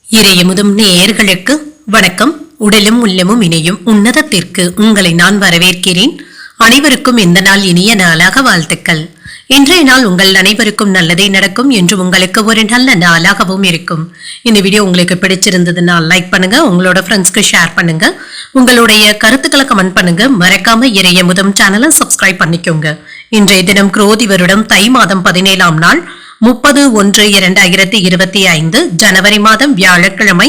இறையமுதும் நேயர்களுக்கு வணக்கம். உடலும் உள்ளமும் இணையும் உன்னதத்திற்கு உங்களை நான் வரவேற்கிறேன். அனைவருக்கும் இந்த நாள் இனிய நாளாக வாழ்த்துக்கள். இன்றைய நாள் உங்கள் அனைவருக்கும் நல்லதே நடக்கும் என்று உங்களுக்கு ஒரு நல்ல நாளாகவும் இருக்கும். இந்த வீடியோ உங்களுக்கு பிடிச்சிருந்ததுன்னா லைக் பண்ணுங்க, உங்களோட ஃப்ரெண்ட்ஸ்க்கு ஷேர் பண்ணுங்க, உங்களுடைய கருத்துக்களை கமெண்ட் பண்ணுங்க. மறக்காம இறையமுதும் சேனலை சப்ஸ்கிரைப் பண்ணிக்கோங்க. இன்றைய தினம் குரோதி வருடம் தை மாதம் 17ஆம் நாள் 30/1/2025 ஜனவரி மாதம் வியாழக்கிழமை.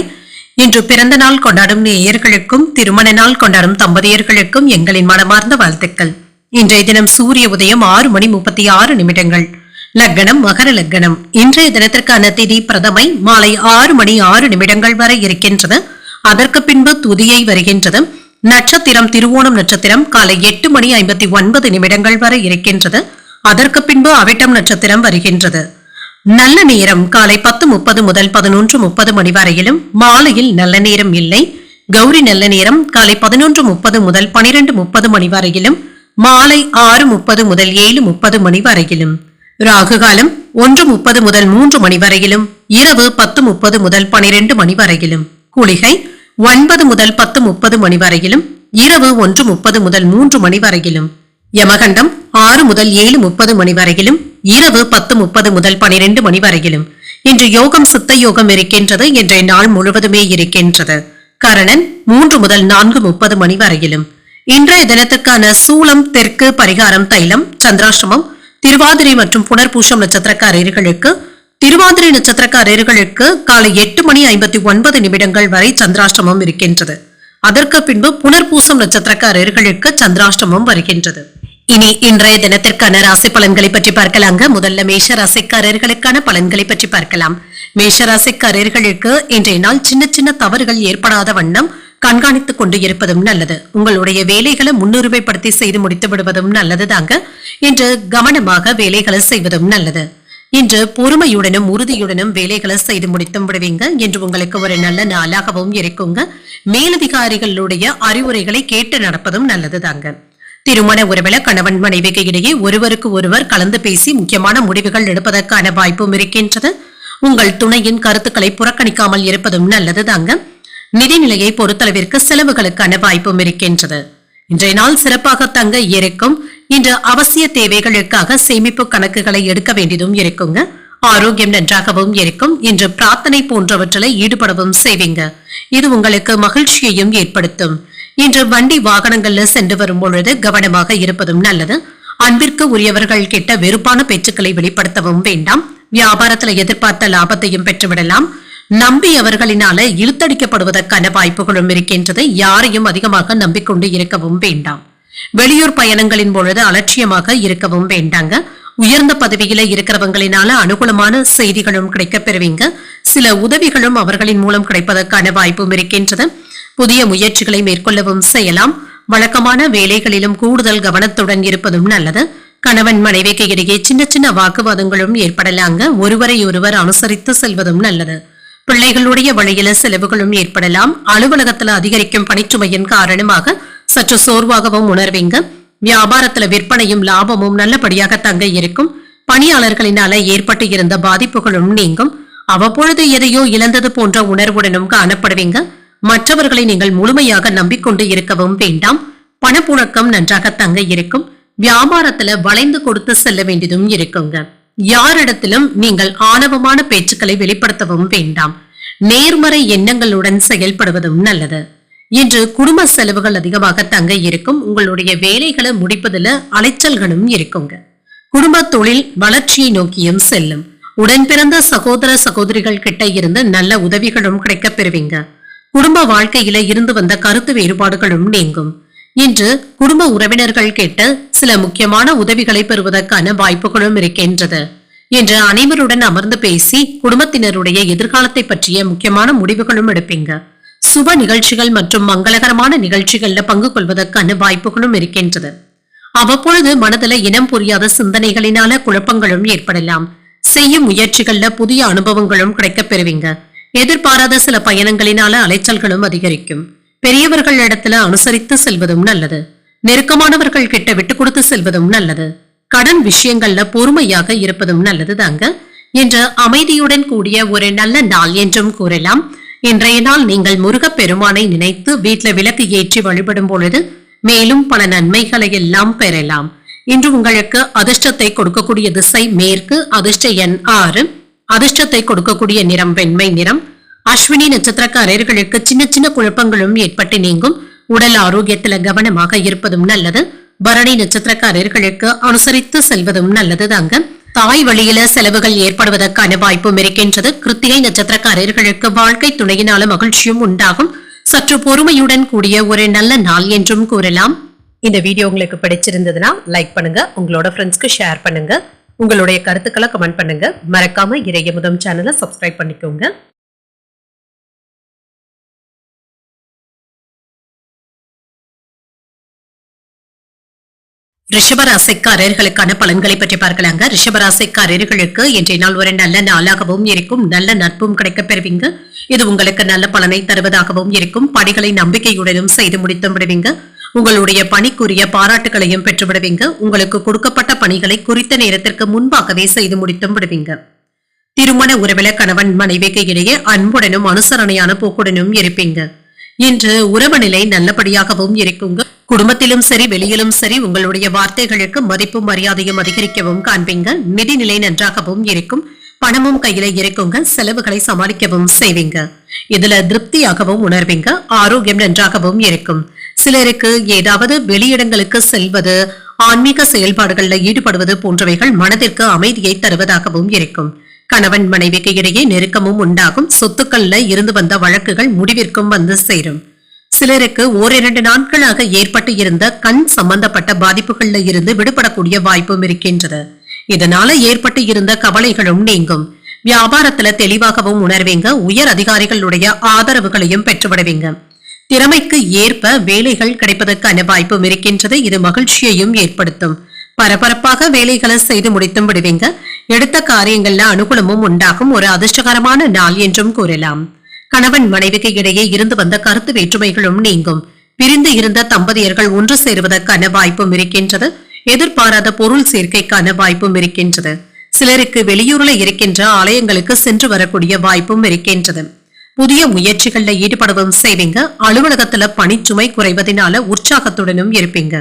இன்று பிறந்த நாள் கொண்டாடும் நேயர்களுக்கும் திருமண நாள் கொண்டாடும் தம்பதியர்களுக்கும் எங்களின் மனமார்ந்த வாழ்த்துக்கள். இன்றைய தினம் சூரிய உதயம் 6:36. லக்னம் மகர லக்னம். இன்றைய தினத்திற்கான திதி பிரதமை மாலை 6:06 வரை இருக்கின்றது. அதற்கு பின்பு துதியை வருகின்றது. நட்சத்திரம் திருவோணம் நட்சத்திரம் காலை 8:59 வரை இருக்கின்றது. அதற்கு பின்பு அவிட்டம் நட்சத்திரம் வருகின்றது. நல்ல நேரம் காலை 10:30 முதல் 11:30 வரையிலும், மாலையில் நல்ல நேரம் இல்லை. கௌரி நல்ல நேரம் காலை 11:30 முதல் 12:30 வரையிலும், மாலை 6:30 முதல் 7:30 வரையிலும். ராகு காலம் 1:30 முதல் 3 வரையிலும், இரவு 10:30 முதல் 12 வரையிலும். குளிகை 9 முதல் 10:30 வரையிலும், இரவு 1:30 முதல் 3 வரையிலும். யமகண்டம் 6 முதல் 7:30 வரையிலும், இரவு 10:30 முதல் 12 வரையிலும். இன்று யோகம் சித்த யோகம் இருக்கின்றது. இன்றைய நாள் முழுவதுமே இருக்கின்றது. கரணன் 3 முதல் 4:30 வரையிலும். இன்றைய தினத்துக்கான சூலம் தெற்கு, பரிகாரம் தைலம். சந்திராஷ்டமம் திருவாதிரை மற்றும் புனர்பூசம் நட்சத்திரக்காரர்களுக்கு திருவாதிரை நட்சத்திரக்காரர்களுக்கு காலை 8:59 வரை சந்திராஷ்டமம் இருக்கின்றது. அதற்கு பின்பு புனர்பூசம் நட்சத்திரக்காரர்களுக்கு சந்திராஷ்டமம் வருகின்றது. இனி இன்றைய தினத்திற்கான ராசி பலன்களை பற்றி பார்க்கலாங்க. முதல்ல மேஷ ராசிக்காரர்களுக்கான பலன்களை பற்றி பார்க்கலாம். மேஷ ராசிக்காரர்களுக்கு இன்றைய நாள் சின்ன சின்ன தவறுகள் ஏற்படாத வண்ணம் கண்காணித்துக் கொண்டு இருப்பதும் நல்லது. உங்களுடைய வேலைகளை முன்னுரிமைப்படுத்தி செய்து முடித்து விடுவதும் நல்லது தாங்க. இன்று கவனமாக வேலைகளை செய்வதும் நல்லது. இன்று பொறுமையுடனும் உறுதியுடனும் வேலைகளை செய்து முடித்தும் விடுவீங்க. இன்று உங்களுக்கு ஒரு நல்ல நாளாகவும் இருக்குங்க. மேலதிகாரிகளுடைய அறிவுரைகளை கேட்டு நடப்பதும் நல்லது தாங்க. திருமண உறவில கணவன் மனைவிக்கு இடையே ஒருவருக்கு ஒருவர் கலந்து பேசி முக்கியமான முடிவுகள் எடுப்பதற்கான வாய்ப்பும் இருக்கின்றது. உங்கள் துணையின் கருத்துக்களை புறக்கணிக்காமல் இருப்பதும் நல்லது தாங்க. நிதிநிலையை பொறுத்தளவிற்கு செலவுகளுக்கான வாய்ப்பும் இருக்கின்றது. இன்றைய நாள் சிறப்பாக தங்க இருக்கும். இன்று அவசிய தேவைகளுக்காக சேமிப்பு கணக்குகளை எடுக்க வேண்டியதும் இருக்குங்க. ஆரோக்கியம் நன்றாகவும் இருக்கும். இன்று பிரார்த்தனை போன்றவற்றில் ஈடுபடவும் செய்வீங்க. இது உங்களுக்கு மகிழ்ச்சியையும் ஏற்படுத்தும். இன்று வண்டி வாகனங்கள்ல சென்று வரும் பொழுது கவனமாக இருப்பதும் நல்லது. அன்பிற்கு உரியவர்கள் கிட்ட வெறுப்பான பேச்சுக்களை வெளிப்படுத்தவும் வேண்டாம். வியாபாரத்துல எதிர்பார்த்த லாபத்தையும் பெற்றுவிடலாம். நம்பியவர்களினால இழுத்தடிக்கப்படுவதற்கான வாய்ப்புகளும் இருக்கின்றது. யாரையும் அதிகமாக நம்பிக்கொண்டு இருக்கவும் வேண்டாம். வெளியூர் பயணங்களின் பொழுது அலட்சியமாக இருக்கவும் வேண்டாங்க. உயர்ந்த பதவியில இருக்கிறவங்களினால அனுகூலமான செய்திகளும் கிடைக்க பெறுவீங்க. சில உதவிகளும் அவர்களின் மூலம் கிடைப்பதற்கான வாய்ப்பும் இருக்கின்றது. புதிய முயற்சிகளை மேற்கொள்ளவும் செய்யலாம். வழக்கமான வேலைகளிலும் கூடுதல் கவனத்துடன் இருப்பதும் நல்லது. கணவன் மனைவிக்கு இடையே சின்ன சின்ன வாக்குவாதங்களும் ஏற்படலாங்க. ஒருவரை ஒருவர் அனுசரித்து செல்வதும் நல்லது. பிள்ளைகளுடைய வழியில செலவுகளும் ஏற்படலாம். அலுவலகத்துல அதிகரிக்கும் பணிச்சுமையின் காரணமாக சற்று சோர்வாகவும் உணர்வீங்க. வியாபாரத்துல விற்பனையும் லாபமும் நல்லபடியாக தங்க இருக்கும். பணியாளர்களினால ஏற்பட்டு இருந்த பாதிப்புகளும் நீங்கும். அவ்வப்பொழுது எதையோ இழந்தது போன்ற உணர்வுடனும் காணப்படுவீங்க. மற்றவர்களை நீங்கள் முழுமையாக நம்பிக்கொண்டு இருக்கவும் வேண்டாம். பணப்புழக்கம் நன்றாக தங்க இருக்கும். வியாபாரத்துல வளைந்து கொடுத்து செல்ல வேண்டியதும் இருக்குங்க. யாரிடத்திலும் நீங்கள் ஆணவமான பேச்சுக்களை வெளிப்படுத்தவும் வேண்டாம். நேர்மறை எண்ணங்களுடன் செயல்படுவதும் நல்லது. இன்று குடும்ப செலவுகள் அதிகமாக தங்க இருக்கும். உங்களுடைய வேலைகளை முடிப்பதில் அலைச்சல்களும் இருக்குங்க. குடும்ப தொழில் வளர்ச்சியை நோக்கியும் செல்லும். உடன் பிறந்த சகோதர சகோதரிகள் கிட்ட இருந்து நல்ல உதவிகளும் கிடைக்க பெறுவீங்க. குடும்ப வாழ்க்கையில இருந்து வந்த கருத்து வேறுபாடுகளும் நீங்கும். இன்று குடும்ப உறவினர்கள் கேட்ட சில முக்கியமான உதவிகளை பெறுவதற்கான வாய்ப்புகளும் இருக்கின்றது. இன்று அனைவருடன் அமர்ந்து பேசி குடும்பத்தினருடைய எதிர்காலத்தை பற்றிய முக்கியமான முடிவுகளும் எடுப்பீங்க. சுப நிகழ்ச்சிகள் மற்றும் மங்களகரமான நிகழ்ச்சிகள்ல பங்கு கொள்வதற்கான வாய்ப்புகளும் இருக்கின்றது. அவ்வப்பொழுது மனதில இனம் புரியாத சிந்தனைகளினால குழப்பங்களும் ஏற்படலாம். செய்யும் முயற்சிகள்ல புதிய அனுபவங்களும் கிடைக்க பெறுவீங்க. எதிர்பாராத சில பயணங்களினால அலைச்சல்களும் அதிகரிக்கும். பெரியவர்கள் இடத்துல அனுசரித்து செல்வதும் நல்லது. நெருக்கமானவர்கள் கிட்ட விட்டு கொடுத்து செல்வதும் நல்லது. கடன் விஷயங்கள்ல பொறுமையாக இருப்பதும் நல்லது தாங்க. என்ற அமைதியுடன் கூடிய ஒரு நல்ல நாள் என்றும் கூறலாம். இன்றைய நாள் நீங்கள் முருகப்பெருமானை நினைத்து வீட்டில் விளக்கு ஏற்றி வழிபடும் பொழுது மேலும் பல நன்மைகளை எல்லாம் பெறலாம். இன்று உங்களுக்கு அதிர்ஷ்டத்தை கொடுக்கக்கூடிய திசை மேற்கு, அதிர்ஷ்ட எண் 6, அதிர்ஷ்டத்தை கொடுக்கக்கூடிய நிறம் வெண்மை நிறம். அஸ்வினி நட்சத்திரக்காரர்களுக்கு சின்ன சின்ன குழப்பங்களும் ஏற்பட்டு நீங்கும். உடல் ஆரோக்கியத்துல கவனமாக இருப்பதும் நல்லது. பரணி நட்சத்திரக்காரர்களுக்கு அனுசரித்து செல்வதும் நல்லது தாங்க. தாய் வழியில செலவுகள் ஏற்படுவதற்கான வாய்ப்பும் இருக்கின்றது. கிருத்திகை நட்சத்திரக்காரர்களுக்கு வாழ்க்கை துணையினால மகிழ்ச்சியும் உண்டாகும். சற்று பொறுமையுடன் கூடிய ஒரு நல்ல நாள் என்றும் கூறலாம். இந்த வீடியோ உங்களுக்கு பிடிச்சிருந்ததுன்னா லைக் பண்ணுங்க, உங்களோட ஃப்ரெண்ட்ஸ்க்கு ஷேர் பண்ணுங்க, உங்களுடைய கருத்துக்களை கமெண்ட் பண்ணுங்க. மறக்காம இறையமுதம் சேனலை சப்ஸ்கிரைப் பண்ணிக்கோங்க. ரிஷபராசிக்காரர்களுக்கான பலன்களை பற்றி பார்க்கலாங்க. ரிஷபராசிக்காரர்களுக்கு இன்றைய நாள் ஒரு நல்ல நாளாகவும் இருக்கும். நல்ல நட்பும் கிடைக்க பெறுவீங்க. இது உங்களுக்கு நல்ல பலனை தருவதாகவும் இருக்கும். பணிகளை நம்பிக்கையுடனும் செய்து முடித்து விடுவீங்க. உங்களுடைய பணிக்குரிய பாராட்டுகளையும் பெற்று விடுவீங்க. உங்களுக்கு கொடுக்கப்பட்ட பணிகளை குறித்த நேரத்திற்கு முன்பாகவே செய்து முடித்தும் விடுவீங்க. திருமண உறவில கணவன் மனைவிக்கு இடையே அன்புடனும் அனுசரணையான போக்குடனும் இருப்பீங்க. இன்று உறவு நிலை நல்லபடியாகவும் இருக்குங்க. குடும்பத்திலும் சரி வெளியிலும் சரி உங்களுடைய வார்த்தைகளுக்கு மதிப்பும் மரியாதையும் அதிகரிக்கவும் காண்பீங்க. நிதிநிலை நன்றாகவும் இருக்கும். பணமும் கையில இருக்குங்க. செலவுகளை சமாளிக்கவும் செய்வீங்க. இதுல திருப்தியாகவும் உணர்வீங்க. ஆரோக்கியம் நன்றாகவும் இருக்கும். சிலருக்கு ஏதாவது வெளியிடங்களுக்கு செல்வது, ஆன்மீக செயல்பாடுகள்ல ஈடுபடுவது போன்றவைகள் மனதிற்கு அமைதியை தருவதாகவும் இருக்கும். கணவன் மனைவிக்கு இடையே நெருக்கமும் உண்டாகும். சொத்துக்கள்ல இருந்து வந்த வழக்குகள் முடிவிற்கும் வந்து சேரும். சிலருக்கு ஓரிரண்டு நாட்களாக ஏற்பட்டு இருந்த கண் சம்பந்தப்பட்ட பாதிப்புகள்ல இருந்து விடுபடக்கூடிய வாய்ப்பும் இருக்கின்றது. இதனால ஏற்பட்டு இருந்த கவலைகளும் நீங்கும். வியாபாரத்துல தெளிவாகவும் உணர்வீங்க. உயர் அதிகாரிகளுடைய ஆதரவுகளையும் பெற்றுவிடுவீங்க. திறமைக்கு ஏற்ப வேலைகள் கிடைப்பதற்கான வாய்ப்பும் இருக்கின்றது. இது மகிழ்ச்சியையும் ஏற்படுத்தும். பரபரப்பாக வேலைகளை செய்து முடித்தும் விடுவீங்க. எடுத்த காரியங்கள்ல அனுகூலமும் உண்டாகும். ஒரு அதிர்ஷ்டகரமான நாள் என்றும் கூறலாம். கணவன் மனைவிக்கு இடையே இருந்து வந்த கருத்து வேற்றுமைகளும் நீங்கும். பிரிந்து இருந்த தம்பதியர்கள் ஒன்று சேருவதற்கான வாய்ப்பும் இருக்கின்றது. எதிர்பாராத பொருள் சேர்க்கைக்கான வாய்ப்பும் இருக்கின்றது. சிலருக்கு வெளியூர்ல இருக்கின்ற ஆலயங்களுக்கு சென்று வரக்கூடிய வாய்ப்பும் இருக்கின்றது. புதிய முயற்சிகள்ல ஈடுபடவும் செய்வீங்க. அலுவலகத்துல பணிச்சுமை குறைவதனால உற்சாகத்துடனும் இருப்பீங்க.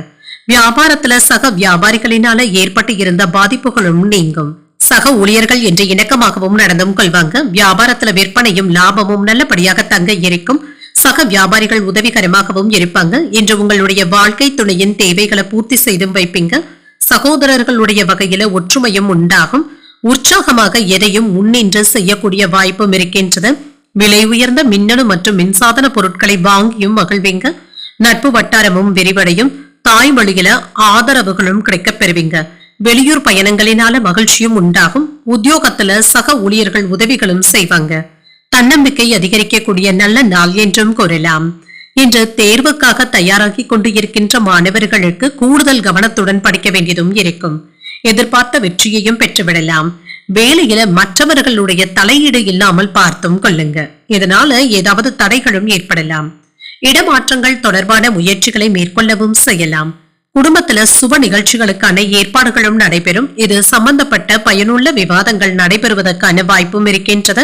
வியாபாரத்துல சக வியாபாரிகளினால ஏற்பட்டு இருந்த பாதிப்புகளும் நீங்கும். சக ஊழியர்கள் என்று இணக்கமாகவும் நடந்தும் கொள்வாங்க. வியாபாரத்துல விற்பனையும் லாபமும் நல்லபடியாக தங்க இருக்கும். சக வியாபாரிகள் உதவிகரமாகவும் இருப்பாங்க. இன்று உங்களுடைய வாழ்க்கை துணையின் தேவைகளை பூர்த்தி செய்தும் வைப்பீங்க. சகோதரர்களுடைய வகையில ஒற்றுமையும் உண்டாகும். உற்சாகமாக எதையும் முன்னின்று செய்யக்கூடிய வாய்ப்பும் இருக்கின்றது. விலை உயர்ந்த மின்னணு மற்றும் மின்சாதன பொருட்களை வாங்கியும் மகிழ்வீங்க. நட்பு வட்டாரமும் விரிவடையும். தாய் வழியில ஆதரவுகளும் கிடைக்கப் பெறுவீங்க. வெளியூர் பயணங்களினால மகிழ்ச்சியும் உண்டாகும். உத்தியோகத்துல சக ஊழியர்கள் உதவிகளும் செய்வாங்க. தன்னம்பிக்கை அதிகரிக்கக்கூடிய நல்ல நாள் என்றும் கூறலாம். இன்று தேர்வுக்காக தயாராகி கொண்டு இருக்கின்ற மாணவர்களுக்கு கூடுதல் கவனத்துடன் படிக்க வேண்டியதும் இருக்கும். எதிர்பார்த்த வெற்றியையும் பெற்றுவிடலாம். வேலையில மற்றவர்களுடைய தலையீடு இல்லாமல் பார்த்தும் கொள்ளுங்க. இதனால ஏதாவது தடைகளும் ஏற்படலாம். இடமாற்றங்கள் தொடர்பான முயற்சிகளை மேற்கொள்ளவும் செய்யலாம். குடும்பத்துல சுப நிகழ்ச்சிகளுக்கான ஏற்பாடுகளும் நடைபெறும். இது சம்பந்தப்பட்ட பயனுள்ள விவாதங்கள் நடைபெறுவதற்கான வாய்ப்பும் இருக்கின்றது.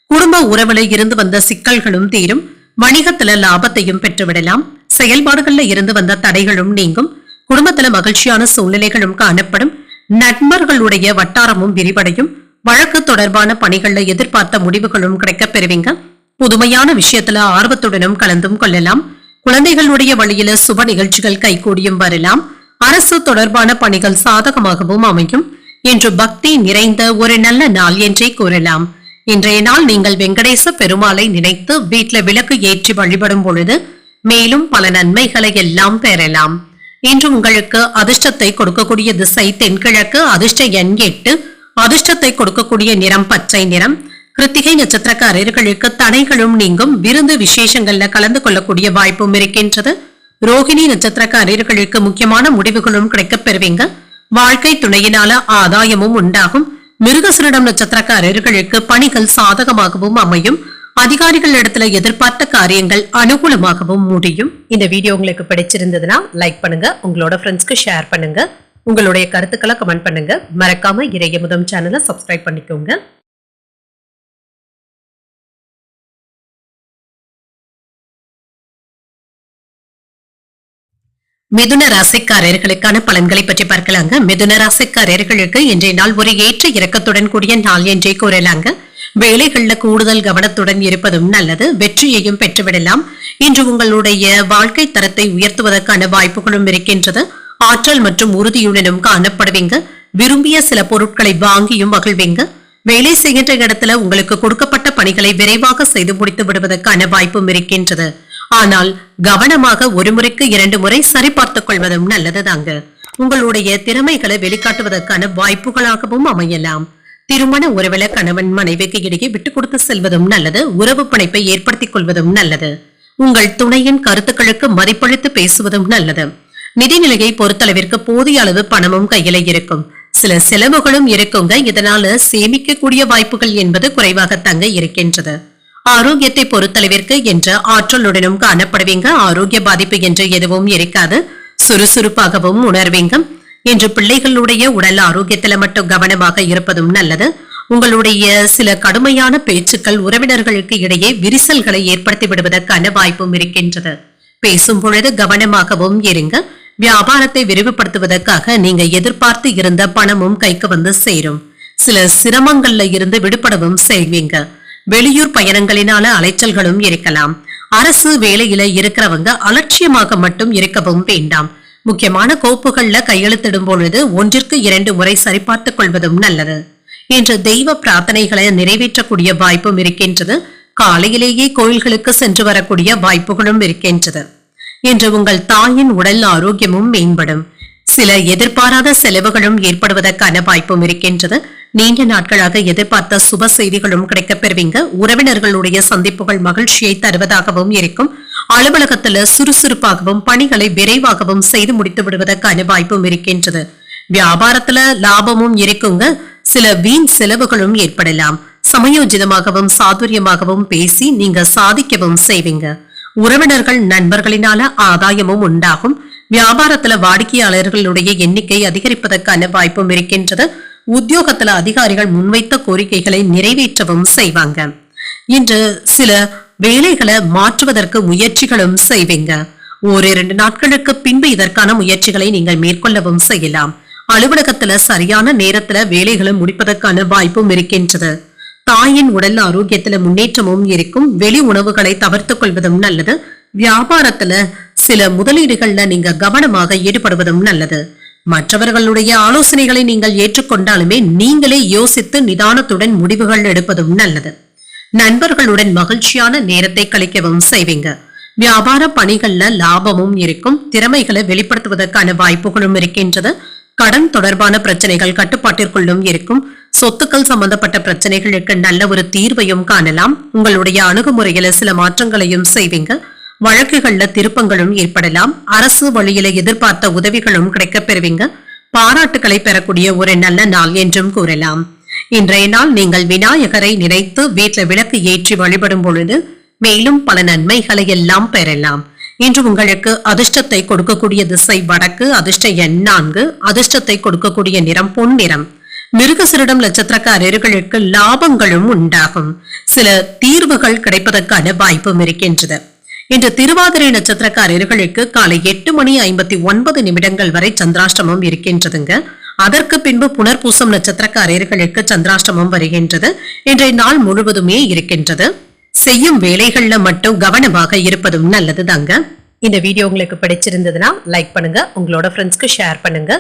குடும்ப உறவுல இருந்து வந்த சிக்கல்களும் தீரும். வணிகத்துல லாபத்தையும் பெற்றுவிடலாம். செயல்பாடுகள்ல இருந்து வந்த தடைகளும் நீங்கும். குடும்பத்துல மகிழ்ச்சியான சூழ்நிலைகளும் காணப்படும். நண்பர்களுடைய வட்டாரமும் விரிவடையும். வழக்கு தொடர்பான பணிகள்ல எதிர்பார்த்த முடிவுகளும் கிடைக்கப் பெறுவீங்க. புதுமையான விஷயத்துல ஆர்வத்துடனும் கலந்தும் கொள்ளலாம். குழந்தைகளுடைய வழியில சுப நிகழ்ச்சிகள் கைகூடியும் வரலாம். அரசு தொடர்பான பணிகள் சாதகமாகவும் அமையும். இன்று பக்தி நிறைந்த ஒரு நல்ல நாள் என்றே கூறலாம். இன்றைய நாள் நீங்கள் வெங்கடேச பெருமாளை நினைத்து வீட்டுல விளக்கு ஏற்றி வழிபடும் பொழுது மேலும் பல நன்மைகளை எல்லாம் பெறலாம். இன்று உங்களுக்கு அதிர்ஷ்டத்தை கொடுக்கக்கூடிய திசை தென்கிழக்கு, அதிர்ஷ்ட எண் 8, அதிர்ஷ்டத்தை கொடுக்கக்கூடிய நிறம் பச்சை நிறம். கிருத்திகை நட்சத்திரக்காரர்களுக்கு தடைகளும் நீங்கும். விருந்து விசேஷங்கள்ல கலந்து கொள்ளக்கூடிய வாய்ப்பும் இருக்கின்றது. ரோகிணி நட்சத்திரக்காரர்களுக்கு முக்கியமான முடிவுகளும் கிடைக்கப் பெறுவீங்க. வாழ்க்கை துணையினால ஆதாயமும் உண்டாகும். மிருகசீரிடம் நட்சத்திரக்காரர்களுக்கு பணிகள் சாதகமாகவும் அமையும். அதிகாரிகள் இடத்துல எதிர்பார்த்த காரியங்கள் அனுகூலமாகவும் முடியும். இந்த வீடியோ உங்களுக்கு பிடிச்சிருந்ததுன்னா லைக் பண்ணுங்க, உங்களோட ஃப்ரெண்ட்ஸ்க்கு ஷேர் பண்ணுங்க, உங்களுடைய கருத்துக்களை கமெண்ட் பண்ணுங்க. மறக்காம இறையமுதம் சேனலை சப்ஸ்கிரைப் பண்ணிக்கோங்க. மிதுன ராசிக்காரர்களுக்கான பலன்களை பற்றி பார்க்கலாங்க. மிதுன ராசிக்காரர்களுக்கு இன்றைய நாள் ஒரு ஏற்ற இறக்கத்துடன் கூடிய நாள் என்றே கூறலாங்க. வேலைகள்ல கூடுதல் கவனத்துடன் இருப்பதும் நல்லது. வெற்றியையும் பெற்றுவிடலாம். இன்று உங்களுடைய வாழ்க்கை தரத்தை உயர்த்துவதற்கான வாய்ப்புகளும் இருக்கின்றது. ஆற்றல் மற்றும் உறுதியுடனும் காணப்படுவீங்க. விரும்பிய சில பொருட்களை வாங்கியும் மகிழ்வீங்க. வேலை செய்கின்ற இடத்துல உங்களுக்கு கொடுக்கப்பட்ட பணிகளை விரைவாக செய்து முடித்து விடுவதற்கான வாய்ப்பும் இருக்கின்றது. ஆனால் கவனமாக ஒரு முறைக்கு 2 முறை சரிபார்த்துக் கொள்வதும் நல்லதுதாங்க. உங்களுடைய திறமைகளை வெளிக்காட்டுவதற்கான வாய்ப்புகளாகவும் அமையலாம். திருமண உறவுல கணவன் மனைவிக்கு இடையே விட்டுக் கொடுத்து செல்வதும் நல்லது. உறவு பிணைப்பை ஏற்படுத்திக் கொள்வதும் நல்லது. உங்கள் துணையின் கருத்துக்களுக்கு மதிப்பளித்து பேசுவதும் நல்லது. நிதிநிலையை பொறுத்தளவிற்கு போதிய அளவு பணமும் கையில இருக்கும். சில செலவுகளும் இருக்குங்க. இதனால சேமிக்கக்கூடிய வாய்ப்புகள் என்பது குறைவாகத்தாங்க இருக்கின்றது. ஆரோக்கியத்தை பொறுத்தளவிற்கு என்ற ஆற்றலுடனும் காணப்படுவீங்க. ஆரோக்கிய பாதிப்பு என்று எதுவும் இருக்காது. சுறுசுறுப்பாகவும் உணர்வீங்க. என்று பிள்ளைகளுடைய உடல் ஆரோக்கியத்துல மட்டும் கவனமாக இருப்பதும் நல்லது. உங்களுடைய சில கடுமையான பேச்சுக்கள் உறவினர்களுக்கு இடையே விரிசல்களை ஏற்படுத்தி விடுவதற்கான வாய்ப்பும் இருக்கின்றது. பேசும் பொழுது கவனமாகவும் இருங்க. வியாபாரத்தை விரிவுபடுத்துவதற்காக நீங்க எதிர்பார்த்து இருந்த பணமும் கைக்கு வந்து சேரும். சில சிரமங்கள்ல இருந்து விடுபடவும் செய்வீங்க. வெளியூர் பயணங்களினால அலைச்சல்களும் இருக்கலாம். அரசு வேலையில இருக்கிறவங்க அலட்சியமாக மட்டும் இருக்கவும் வேண்டாம். முக்கியமான கோப்புகள்ல கையெழுத்திடும் பொழுது 1ற்கு 2 முறை சரிபார்த்துக் கொள்வதும் நல்லது. இன்று தெய்வ பிரார்த்தனைகளை நிறைவேற்றக்கூடிய வாய்ப்பும் இருக்கின்றது. காலையிலேயே கோயில்களுக்கு சென்று வரக்கூடிய வாய்ப்புகளும் இருக்கின்றது. இன்று உங்கள் தாயின் உடல் ஆரோக்கியமும் மேம்படும். சில எதிர்பாராத செலவுகளும் ஏற்படுவதற்கான வாய்ப்பும் இருக்கின்றது. நீண்ட நாட்களாக எதிர்பார்த்த சுப செய்திகளும் கிடைக்கப் பெறுவீங்க. உறவினர்களுடைய சந்திப்புகள் மகிழ்ச்சியை தருவதாகவும் இருக்கும். அலுவலகத்துல சுறுசுறுப்பாகவும் பணிகளை விரைவாகவும் செய்து முடித்து விடுவதற்கான வாய்ப்பும் இருக்கின்றது. வியாபாரத்துல லாபமும் இருக்குங்க. சில வீண் செலவுகளும் ஏற்படலாம். சமயோஜிதமாகவும் சாதுரியமாகவும் பேசி நீங்க சாதிக்கவும் செய்வீங்க. உறவினர்கள் நண்பர்களினால ஆதாயமும் உண்டாகும். வியாபாரத்துல வாடிக்கையாளர்களுடைய எண்ணிக்கை அதிகரிப்பதற்கான வாய்ப்பும் இருக்கின்றது. உத்தியோகத்துல அதிகாரிகள் முன்வைத்த கோரிக்கைகளை நிறைவேற்றவும் செய்வாங்க. இன்று சில வேலைகளை மாற்றுவதற்கு முயற்சிகளும் செய்வீங்க. 1-2 நாட்களுக்கு பின்பு இதற்கான முயற்சிகளை நீங்கள் மேற்கொள்ளவும் செய்யலாம். அலுவலகத்துல சரியான நேரத்துல வேலைகளை முடிப்பதற்கான வாய்ப்பும் இருக்கின்றது. தாயின் உடல் ஆரோக்கியத்துல முன்னேற்றமும் இருக்கும். வெளி உணவுகளை தவிர்த்துக் கொள்வதும் நல்லது. வியாபாரத்துல சில முதலீடுகள்ல நீங்க கவனமாக ஈடுபடுவதும் நல்லது. மற்றவர்களுடைய ஆலோசனைகளை நீங்கள் ஏற்றுக்கொண்டாலுமே நீங்களே யோசித்து நிதானத்துடன் முடிவுகள் எடுப்பதும் நல்லது. நண்பர்களுடன் மகிழ்ச்சியான நேரத்தை கழிக்கவும் செய்வீங்க. வியாபார பணிகள்ல லாபமும் இருக்கும். திறமைகளை வெளிப்படுத்துவதற்கான வாய்ப்புகளும் இருக்கின்றது. கடன் தொடர்பான பிரச்சனைகள் கட்டுப்பாட்டிற்குள்ளும் இருக்கும். சொத்துக்கள் சம்பந்தப்பட்ட பிரச்சனைகளுக்கு நல்ல ஒரு தீர்வையும் காணலாம். உங்களுடைய அணுகுமுறையில சில மாற்றங்களையும் செய்வீங்க. வழக்குகள்ல திருப்பங்களும் ஏற்படலாம். அரசு வழியில எதிர்பார்த்த உதவிகளும் கிடைக்கப் பெறுவீங்க. பாராட்டுகளை பெறக்கூடிய ஒரு நல்ல நாள் என்றும் கூறலாம். இன்றைய நாள் நீங்கள் விநாயகரை நினைத்து வீட்டில் விளக்கு ஏற்றி வழிபடும் பொழுது மேலும் பல நன்மைகளை எல்லாம் பெறலாம். இன்று உங்களுக்கு அதிர்ஷ்டத்தை கொடுக்கக்கூடிய திசை வடக்கு. அதிர்ஷ்ட எண் 4. அதிர்ஷ்டத்தை கொடுக்கக்கூடிய நிறம் பொன் நிறம். மிருகசீரிடம் நட்சத்திரக்காரர்களுக்கு லாபங்களும் உண்டாகும். சில தீர்வுகள் கிடைப்பதற்கான வாய்ப்பும் இருக்கின்றது. இன்று திருவாதிரை நட்சத்திரக்காரர்களுக்கு காலை 8:59 வரை சந்திராஷ்டமம் இருக்கின்றதுங்க. அதற்கு பின்பு புனர்பூசம் நட்சத்திரக்காரர்களுக்கு சந்திராஷ்டமம் வருகின்றது. இன்றைய நாள் முழுவதுமே இருக்கின்றது. செய்யும் வேலைகள்ல மட்டும் கவனமாக இருப்பதும் நல்லதுதாங்க. இந்த வீடியோ உங்களுக்கு பிடிச்சிருந்ததுன்னா லைக் பண்ணுங்க. உங்களோட ஃப்ரெண்ட்ஸ்க்கு ஷேர் பண்ணுங்க.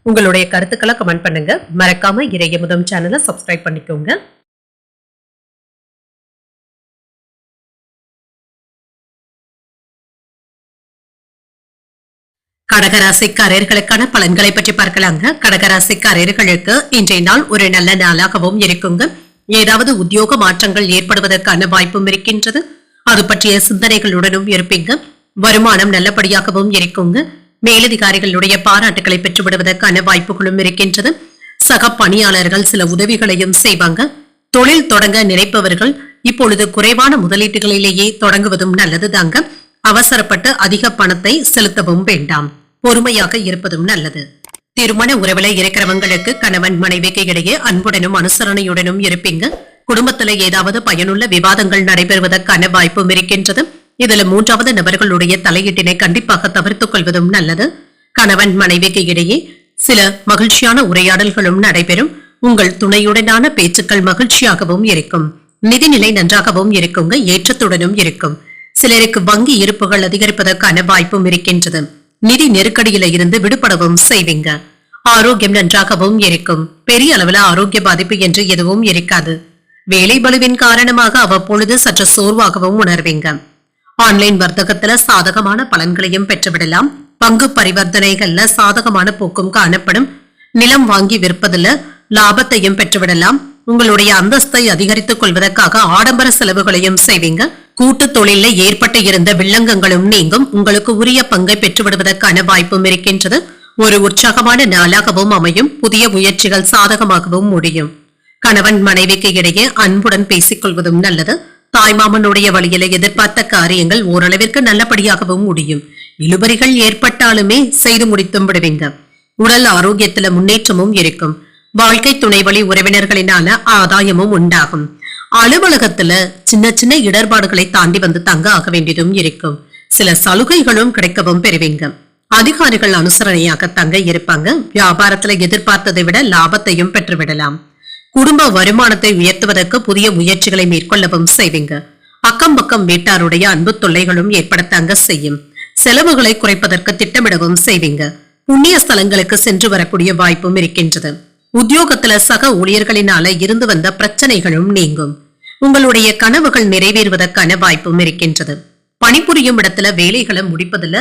உங்களுடைய கருத்துக்களை கமெண்ட் பண்ணுங்க. மறக்காம இறையமுதம் சேனலை சப்ஸ்கிரைப் பண்ணிக்கோங்க. கடகராசிக்காரர்களுக்கான பலன்களை பற்றி பார்க்கலாங்க. கடகராசிக்காரர்களுக்கு இன்றைய நாள் ஒரு நல்ல நாளாகவும் இருக்குங்க. ஏதாவது உத்தியோக மாற்றங்கள் ஏற்படுவதற்கான வாய்ப்பும் இருக்கின்றது. அது பற்றிய சிந்தனைகளுடனும் இருப்பீங்க. வருமானம் நல்லபடியாகவும் இருக்குங்க. மேலதிகாரிகளுடைய பாராட்டுகளை பெற்றுவிடுவதற்கான வாய்ப்புகளும் இருக்கின்றது. சக பணியாளர்கள் சில உதவிகளையும் செய்வாங்க. தொழில் தொடங்க நினைப்பவர்கள் இப்பொழுது குறைவான முதலீட்டுகளிலேயே தொடங்குவதும் நல்லதுதாங்க. அவசரப்பட்டு அதிக பணத்தை செலுத்தவும் வேண்டாம். பொறுமையாக இருப்பதும் நல்லது. திருமண உறவுல இருக்கிறவங்களுக்கு கணவன் மனைவிக்கு இடையே அன்புடனும் அனுசரணையுடனும் இருப்பீங்க. குடும்பத்துல ஏதாவது பயனுள்ள விவாதங்கள் நடைபெறுவதற்கான வாய்ப்பும் இருக்கின்றது. இதுல 3வது நபர்களுடைய தலையீட்டினை கண்டிப்பாக தவிர்த்துக் கொள்வதும் நல்லது. கணவன் மனைவிக்கு இடையே சில மகிழ்ச்சியான உரையாடல்களும் நடைபெறும். உங்கள் துணையுடனான பேச்சுக்கள் மகிழ்ச்சியாகவும் இருக்கும். நிதிநிலை நன்றாகவும் இருக்குங்க, ஏற்றத்துடனும் இருக்கும். சிலருக்கு வங்கி இருப்புகள் அதிகரிப்பதற்கான வாய்ப்பும் இருக்கின்றது. நிதி நெருக்கடியில இருந்து விடுபடவும் செய்வீங்க. ஆரோக்கியம் நன்றாகவும் இருக்கும். பெரிய அளவுல ஆரோக்கிய பாதிப்பு என்று எதுவும் இருக்காது. வேலை பளுவின் காரணமாக அவ்வப்பொழுது சற்று சோர்வாகவும் உணர்வீங்க. ஆன்லைன் வர்த்தகத்துல சாதகமான பலன்களையும் பெற்றுவிடலாம். பங்கு பரிவர்த்தனைகள்ல சாதகமான போக்கும் காணப்படும். நிலம் வாங்கி விற்பதுல லாபத்தையும் பெற்றுவிடலாம். உங்களுடைய அந்தஸ்தை அதிகரித்துக் கொள்வதற்காக ஆடம்பர செலவுகளையும் செய்வீங்க. கூட்டு தொழில ஏற்பட்டு இருந்த வில்லங்கங்களும் நீங்கும். உங்களுக்கு உரிய பங்கை பெற்றுவிடுவதற்கான வாய்ப்பும் இருக்கின்றது. ஒரு உற்சாகமான நாளாகவும் அமையும். புதிய முயற்சிகள் சாதகமாகவும் முடியும். கணவன் மனைவிக்கு இடையே அன்புடன் பேசிக் கொள்வதும் நல்லது. தாய்மாமனுடைய வழியில எதிர்பார்த்த காரியங்கள் ஓரளவிற்கு நல்லபடியாகவும் முடியும். இழுபறிகள் ஏற்பட்டாலுமே செய்து முடித்தும் விடுவீங்க. உடல் ஆரோக்கியத்துல முன்னேற்றமும் இருக்கும். வாழ்க்கை துணை வழி உறவினர்களினால ஆதாயமும் உண்டாகும். அலுவலகத்துல சின்ன சின்ன இடர்பாடுகளை தாண்டி வந்து தங்க ஆக வேண்டியதும் இருக்கும். சில சலுகைகளும் கிடைக்கவும் பெறுவீங்க. அதிகாரிகள் அனுசரணையாக தங்க இருப்பாங்க. வியாபாரத்துல எதிர்பார்த்ததை விட லாபத்தையும் பெற்றுவிடலாம். குடும்ப வருமானத்தை உயர்த்துவதற்கு புதிய முயற்சிகளை மேற்கொள்ளவும் செய்வீங்க. அக்கம் பக்கம் வீட்டாருடைய அன்பு தொல்லைகளும் ஏற்படத்தாங்க செய்யும். செலவுகளை குறைப்பதற்கு திட்டமிடவும் செய்வீங்க. புண்ணிய ஸ்தலங்களுக்கு சென்று வரக்கூடிய வாய்ப்பும் இருக்கின்றது. உத்தியோகத்துல சக ஊழியர்களினால இருந்து வந்த பிரச்சனைகளும் நீங்கும். உங்களுடைய கனவுகள் நிறைவேறுவதற்கான வாய்ப்பும் இருக்கின்றது. பணிபுரியும் இடத்துல வேலைகளை முடிப்பதுல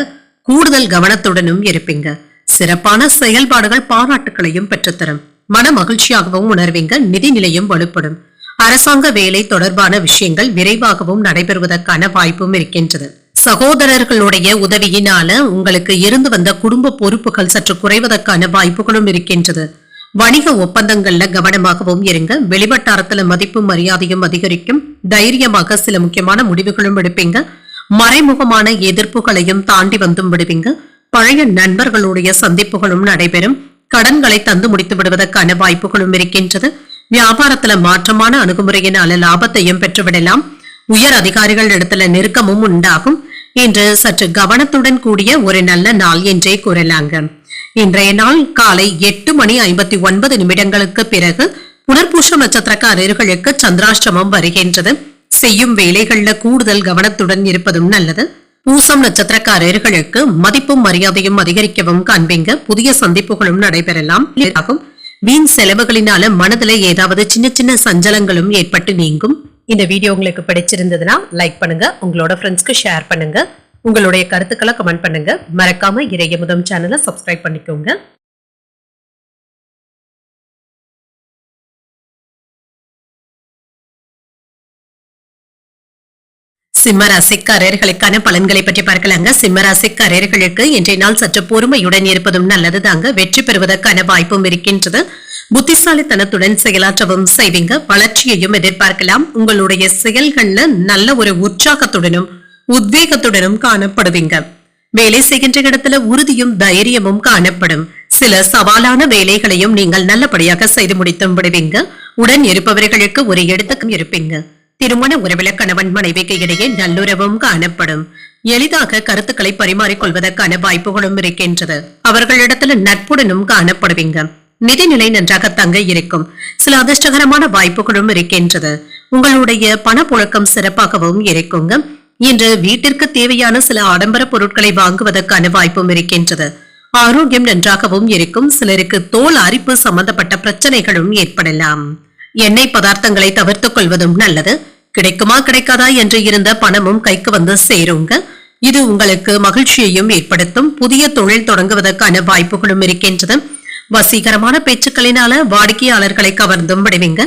கூடுதல் கவனத்துடனும் இருப்பீங்க. சிறப்பான செயல்பாடுகள் பாராட்டுகளையும் பெற்றுத்தரும். மன மகிழ்ச்சியாகவும் உணர்வீங்க. நிதி நிலையும் வலுப்படும். அரசாங்க வேலை தொடர்பான விஷயங்கள் விரைவாகவும் நடைபெறுவதற்கான வாய்ப்பும் இருக்கின்றது. சகோதரர்களுடைய உதவியினால உங்களுக்கு இருந்து வந்த குடும்ப பொறுப்புகள் சற்று குறைவதற்கான வாய்ப்புகளும் இருக்கின்றது. வணிக ஒப்பந்தங்கள்ல கவனமாகவும் இருங்க. வெளிவட்டாரத்துல மதிப்பும் மரியாதையும் அதிகரிக்கும். தைரியமாக சில முக்கியமான முடிவுகளும் எடுப்பீங்க. மறைமுகமான எதிர்ப்புகளையும் தாண்டி வந்தும் விடுவீங்க. பழைய நண்பர்களுடைய சந்திப்புகளும் நடைபெறும். கடன்களை தந்து முடித்து விடுவதற்கான வாய்ப்புகளும் இருக்கின்றது. வியாபாரத்துல மாற்றமான அணுகுமுறையினால லாபத்தையும் பெற்றுவிடலாம். உயர் அதிகாரிகள் இடத்துல நெருக்கமும் உண்டாகும். இன்று சற்று கவனத்துடன் கூடிய ஒரு நல்ல நாள் என்றே கூறலாங்க. இன்றைய நாள் காலை 8:59 பிறகு புனர்பூசம் நட்சத்திரக்காரர்களுக்கு சந்திராஷ்டமம் வருகின்றது. செய்யும் வேலைகள்ல கூடுதல் கவனத்துடன் இருப்பதும் நல்லது. பூசம் நட்சத்திரக்காரர்களுக்கு மதிப்பும் மரியாதையும் அதிகரிக்கவும் காண்பீங்க. புதிய சந்திப்புகளும் நடைபெறலாம். வீண் செலவுகளினால மனதுல ஏதாவது சின்ன சின்ன சஞ்சலங்களும் ஏற்பட்டு நீங்கும். இந்த வீடியோ உங்களுக்கு பிடிச்சிருந்ததுன்னா லைக் பண்ணுங்க. உங்களோட ஃப்ரெண்ட்ஸ்க்கு ஷேர் பண்ணுங்க. உங்களுடைய கருத்துக்களை கமெண்ட் பண்ணுங்க. மறக்காம இறையமுதம் சேனலை சப்ஸ்கிரைப் பண்ணிக்கோங்க. சிம்மராசிக்காரர்களுக்கான பலன்களை பற்றி பார்க்கலாங்க. சிம்மராசிக்காரர்களுக்கு இன்றைய நாள் சற்று பொறுமையுடன் இருப்பதும் நல்லது தாங்க. வெற்றி பெறுவதற்கான வாய்ப்பும் இருக்கின்றது. புத்திசாலித்தனத்துடன் செயலாற்றவும் செய்வீங்க. வளர்ச்சியையும் எதிர்பார்க்கலாம். உங்களுடைய செயல்கள்ல நல்ல ஒரு உற்சாகத்துடனும் உத்வேகத்துடனும் காணப்படுவீங்க. வேலை செய்கின்ற இடத்துல உறுதியும் தைரியமும் காணப்படும். சில சவாலான வேலைகளையும் நீங்கள் நல்லபடியாக செய்து முடித்தும் விடுவீங்க. உடன் இருப்பவர்களுக்கு ஒரு எடுத்துக்கும் இருப்பீங்க. திருமண உறவில கணவன் மனைவிக்கு இடையே நல்லுறவும் காணப்படும். எளிதாக கருத்துக்களை பரிமாறிக்கொள்வதற்கான வாய்ப்புகளும் இருக்கின்றது. அவர்களிடத்துல நட்புடனும் காணப்படுவீங்க. நிதிநிலை நன்றாக தங்க இருக்கும். சில அதிர்ஷ்டகரமான வாய்ப்புகளும் இருக்கின்றது. உங்களுடைய பணப்புழக்கம் சிறப்பாகவும் இருக்குங்க. இன்று வீட்டிற்கு தேவையான சில ஆடம்பர பொருட்களை வாங்குவதற்கான வாய்ப்பும் இருக்கின்றது. ஆரோக்கியம் நன்றாகவும் இருக்கும். சிலருக்கு தோல் அரிப்பு சம்பந்தப்பட்ட பிரச்சனைகளும் ஏற்படலாம். எண்ணெய் பதார்த்தங்களை தவிர்த்துக் கொள்வதும் நல்லது. கிடைக்குமா கிடைக்காதா என்று இருந்த பணமும் கைக்கு வந்து சேருங்க. இது உங்களுக்கு மகிழ்ச்சியையும் ஏற்படுத்தும். புதிய தொழில் தொடங்குவதற்கான வாய்ப்புகளும் இருக்கின்றது. வசீகரமான பேச்சுக்களினால வாடிக்கையாளர்களை கவர்ந்தும் விடுவீங்க.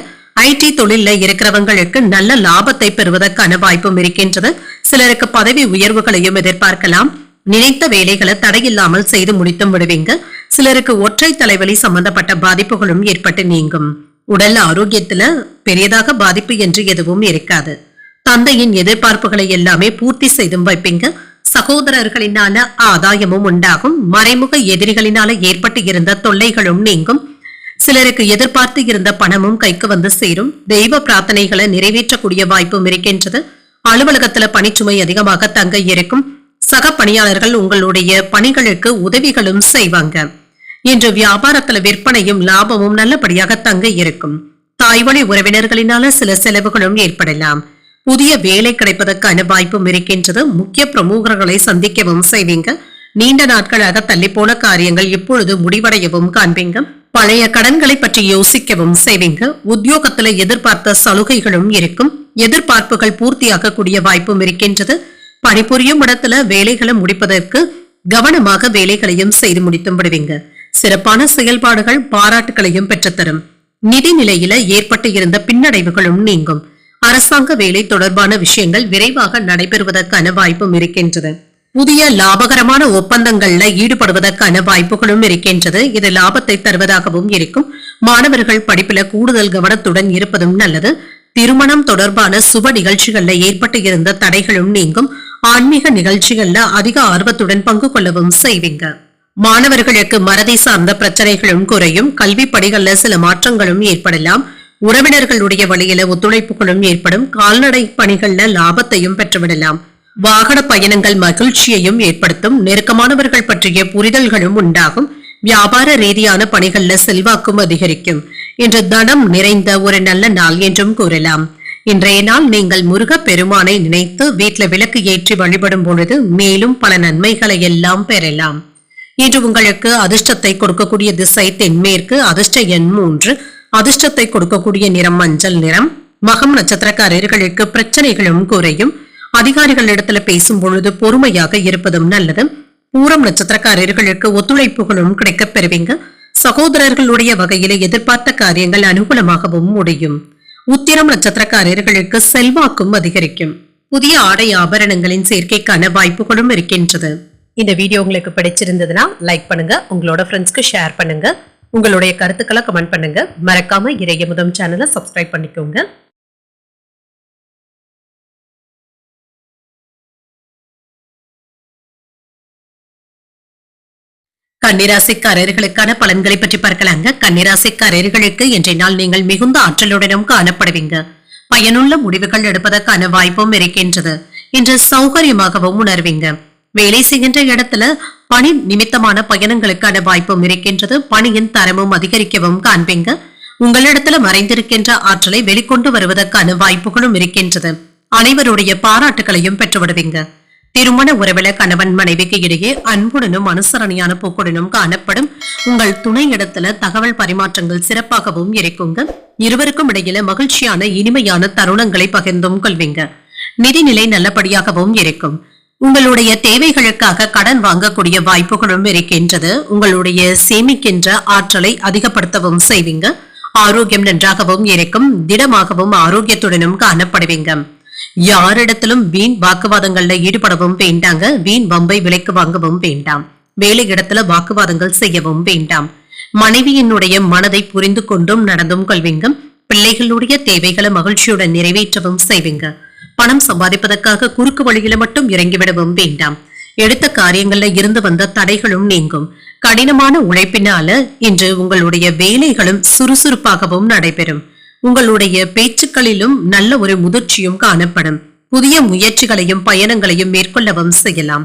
ஐடி தொழில இருக்கிறவங்களுக்கு நல்ல லாபத்தை பெறுவதற்கான வாய்ப்பும் இருக்கின்றது. சிலருக்கு பதவி உயர்வுகளையும் எதிர்பார்க்கலாம். நினைத்த வேலைகளை தடையில்லாமல் செய்து முடித்தும் விடுவீங்க. சிலருக்கு ஒற்றை தலைவலி சம்பந்தப்பட்ட பாதிப்புகளும் ஏற்பட்டு நீங்கும். உடல் ஆரோக்கியத்துல பெரியதாக பாதிப்பு என்று எதுவும் இருக்காது. தந்தையின் எதிர்பார்ப்புகளை எல்லாமே பூர்த்தி செய்தும் வைப்பீங்க. சகோதரர்களினால ஆதாயமும் உண்டாகும். மறைமுக எதிரிகளினால ஏற்பட்டு இருந்த தொல்லைகளும் நீங்கும். சிலருக்கு எதிர்பார்த்து இருந்த பணமும் கைக்கு வந்து சேரும். தெய்வ பிரார்த்தனைகளை நிறைவேற்றக்கூடிய வாய்ப்பும் இருக்கின்றது. அலுவலகத்துல பணிச்சுமை அதிகமாக தங்க இருக்கும். சக பணியாளர்கள் உங்களுடைய பணிகளுக்கு உதவிகளும் செய்வாங்க. இன்று வியாபாரத்துல விற்பனையும் லாபமும் நல்லபடியாக தங்க இருக்கும். தாய்வழி உறவினர்களினால சில செலவுகளும் ஏற்படலாம். புதிய வேலை கிடைப்பதற்கான வாய்ப்பும் இருக்கின்றது. முக்கிய பிரமுகர்களை சந்திக்கவும் செய்வீங்க. நீண்ட நாட்களாக தள்ளி போன காரியங்கள் இப்பொழுது முடிவடையவும் காண்பீங்க. பழைய கடன்களை பற்றி யோசிக்கவும் செய்வீங்க. உத்தியோகத்துல எதிர்பார்த்த சலுகைகளும் இருக்கும். எதிர்பார்ப்புகள் பூர்த்தியாக கூடிய வாய்ப்பும் இருக்கின்றது. பணிபுரியும் இடத்துல வேலைகளை முடிப்பதற்கு கவனமாக வேலைகளையும் செய்து முடித்தும் விடுவீங்க. சிறப்பான செயல்பாடுகள் பாராட்டுகளையும் பெற்றுத்தரும். நிதி நிலையில ஏற்பட்டு இருந்த பின்னடைவுகளும் நீங்கும். அரசாங்க வேலை தொடர்பான விஷயங்கள் விரைவாக நடைபெறுவதற்கான வாய்ப்பும் இருக்கின்றது. புதிய லாபகரமான ஒப்பந்தங்கள்ல ஈடுபடுவதற்கான வாய்ப்புகளும் இருக்கின்றது. இது லாபத்தை தருவதாகவும் இருக்கும். மாணவர்கள் படிப்புல கூடுதல் கவனத்துடன் இருப்பதும் நல்லது. திருமணம் தொடர்பான சுப நிகழ்ச்சிகள்ல ஏற்பட்டு இருந்த தடைகளும் நீங்கும். ஆன்மீக நிகழ்ச்சிகள்ல அதிக ஆர்வத்துடன் பங்கு கொள்ளவும் செய்வீங்க. மாணவர்களுக்கு மறதி சார்ந்த பிரச்சனைகளும் குறையும். கல்வி படிகள்ல சில மாற்றங்களும் ஏற்படலாம். உறவினர்களுடைய வழியில ஒத்துழைப்புகளும் ஏற்படும். கால்நடை பணிகள்ல லாபத்தையும் பெற்றுவிடலாம். வாகன பயணங்கள் மகிழ்ச்சியையும் ஏற்படுத்தும். நெருக்கமானவர்கள் பற்றிய புரிதல்களும் உண்டாகும். வியாபார ரீதியான பணிகள்ல செல்வாக்கும் அதிகரிக்கும். இன்று தனம் நிறைந்த ஒரு நல்ல நாள் என்றும் கூறலாம். இன்றைய நாள் நீங்கள் முருக பெருமானை நினைத்து வீட்டுல விளக்கு ஏற்றி வழிபடும் பொழுது மேலும் பல நன்மைகளை எல்லாம் பெறலாம். இன்று உங்களுக்கு அதிர்ஷ்டத்தை கொடுக்கக்கூடிய திசை தென்மேற்கு. அதிர்ஷ்ட எண் 3. அதிர்ஷ்டத்தை கொடுக்கக்கூடிய நிறம் மஞ்சள் நிறம். மகம் நட்சத்திரக்காரர்களுக்கு பிரச்சனைகளும் குறையும். அதிகாரிகளிடத்துல பேசும் பொழுது பொறுமையாக இருப்பதும் நல்லது. பூரம் நட்சத்திரக்காரர்களுக்கு ஒத்துழைப்புகளும் கிடைக்கப் பெறுவீங்க. சகோதரர்களுடைய வகையில எதிர்பார்த்த காரியங்கள் அனுகூலமாகவும் முடியும். உத்திரம் நட்சத்திரக்காரர்களுக்கு செல்வாக்கும் அதிகரிக்கும். புதிய ஆடை ஆபரணங்களின் சேர்க்கைக்கான வாய்ப்புகளும் இருக்கின்றது. இந்த வீடியோ உங்களுக்கு பிடிச்சிருந்ததுன்னா லைக் பண்ணுங்க. உங்களோட ஃப்ரெண்ட்ஸ்க்கு ஷேர் பண்ணுங்க. உங்களுடைய கருத்துக்களை கமெண்ட் பண்ணுங்க. மறக்காம இறையமுதம் சேனலை சப்ஸ்கிரைப் பண்ணிக்கோங்க. கன்னிராசிக்காரர்களுக்கான பலன்களை பற்றி பார்க்கலாங்க. கன்னிராசிக்காரர்களுக்கு இன்றைய நாள் நீங்கள் மிகுந்த ஆற்றலுடனும் காணப்படுவீங்க. பயனுள்ள முடிவுகள் எடுப்பதற்கான வாய்ப்பும் இருக்கின்றது. இன்று சௌகரியமாகவும் உணர்வீங்க. வேலை செய்கின்ற இடத்துல பணி நிமித்தமான பயணங்களுக்கான வாய்ப்பும் இருக்கின்றது. பணியின் தரமும் அதிகரிக்கவும் காண்பீங்க. உங்களிடத்துல மறைந்திருக்கின்ற ஆற்றலை வெளிக்கொண்டு வருவதற்கான வாய்ப்புகளும் இருக்கின்றது. அனைவருடைய பாராட்டுகளையும் பெற்றுவிடுவீங்க. திருமண உறவில கணவன் மனைவிக்கு இடையே அன்புடனும் அனுசரணையான போக்குடனும் காணப்படும். உங்கள் துணை இடத்துல தகவல் பரிமாற்றங்கள் சிறப்பாகவும் இருக்குங்க. இருவருக்கும் இடையில மகிழ்ச்சியான இனிமையான தருணங்களை பகிர்ந்தும் கொள்வீங்க. நிதிநிலை நல்லபடியாகவும் இருக்கும். உங்களுடைய தேவைகளுக்காக கடன் வாங்கக்கூடிய வாய்ப்புகளும் இருக்கின்றது. உங்களுடைய சேமிக்கின்ற ஆற்றலை அதிகப்படுத்தவும் செய்வீங்க. ஆரோக்கியம் நன்றாகவும் இருக்கும். திடமாகவும் ஆரோக்கியத்துடனும் காணப்படுவீங்க. யாரிடத்திலும் வீண் வாக்குவாதங்கள்ல ஈடுபடவும் வேண்டாங்க. வீண் வம்பை விலைக்கு வாங்கவும் வேண்டாம். வேலை இடத்துல வாக்குவாதங்கள் செய்யவும் வேண்டாம். மனைவியினுடைய மனதை புரிந்து கொண்டும் நடந்தும் கொள்வீங்க. பிள்ளைகளுடைய தேவைகளை மகிழ்ச்சியுடன் நிறைவேற்றவும் செய்வீங்க. பணம் சம்பாதிப்பதற்காக குறுக்கு வழியில மட்டும் இறங்கிவிடவும் வேண்டாம். எடுத்த காரியங்கள்ல இருந்து வந்த தடைகளும் நீங்கும். கடினமான உழைப்பினால இன்று உங்களுடைய வேலைகளும் சுறுசுறுப்பாகவும் நடைபெறும். உங்களுடைய பேச்சுக்களிலும் நல்ல ஒரு முதிர்ச்சியும் காணப்படும். புதிய முயற்சிகளையும் பயணங்களையும் மேற்கொள்ளவும் செய்யலாம்.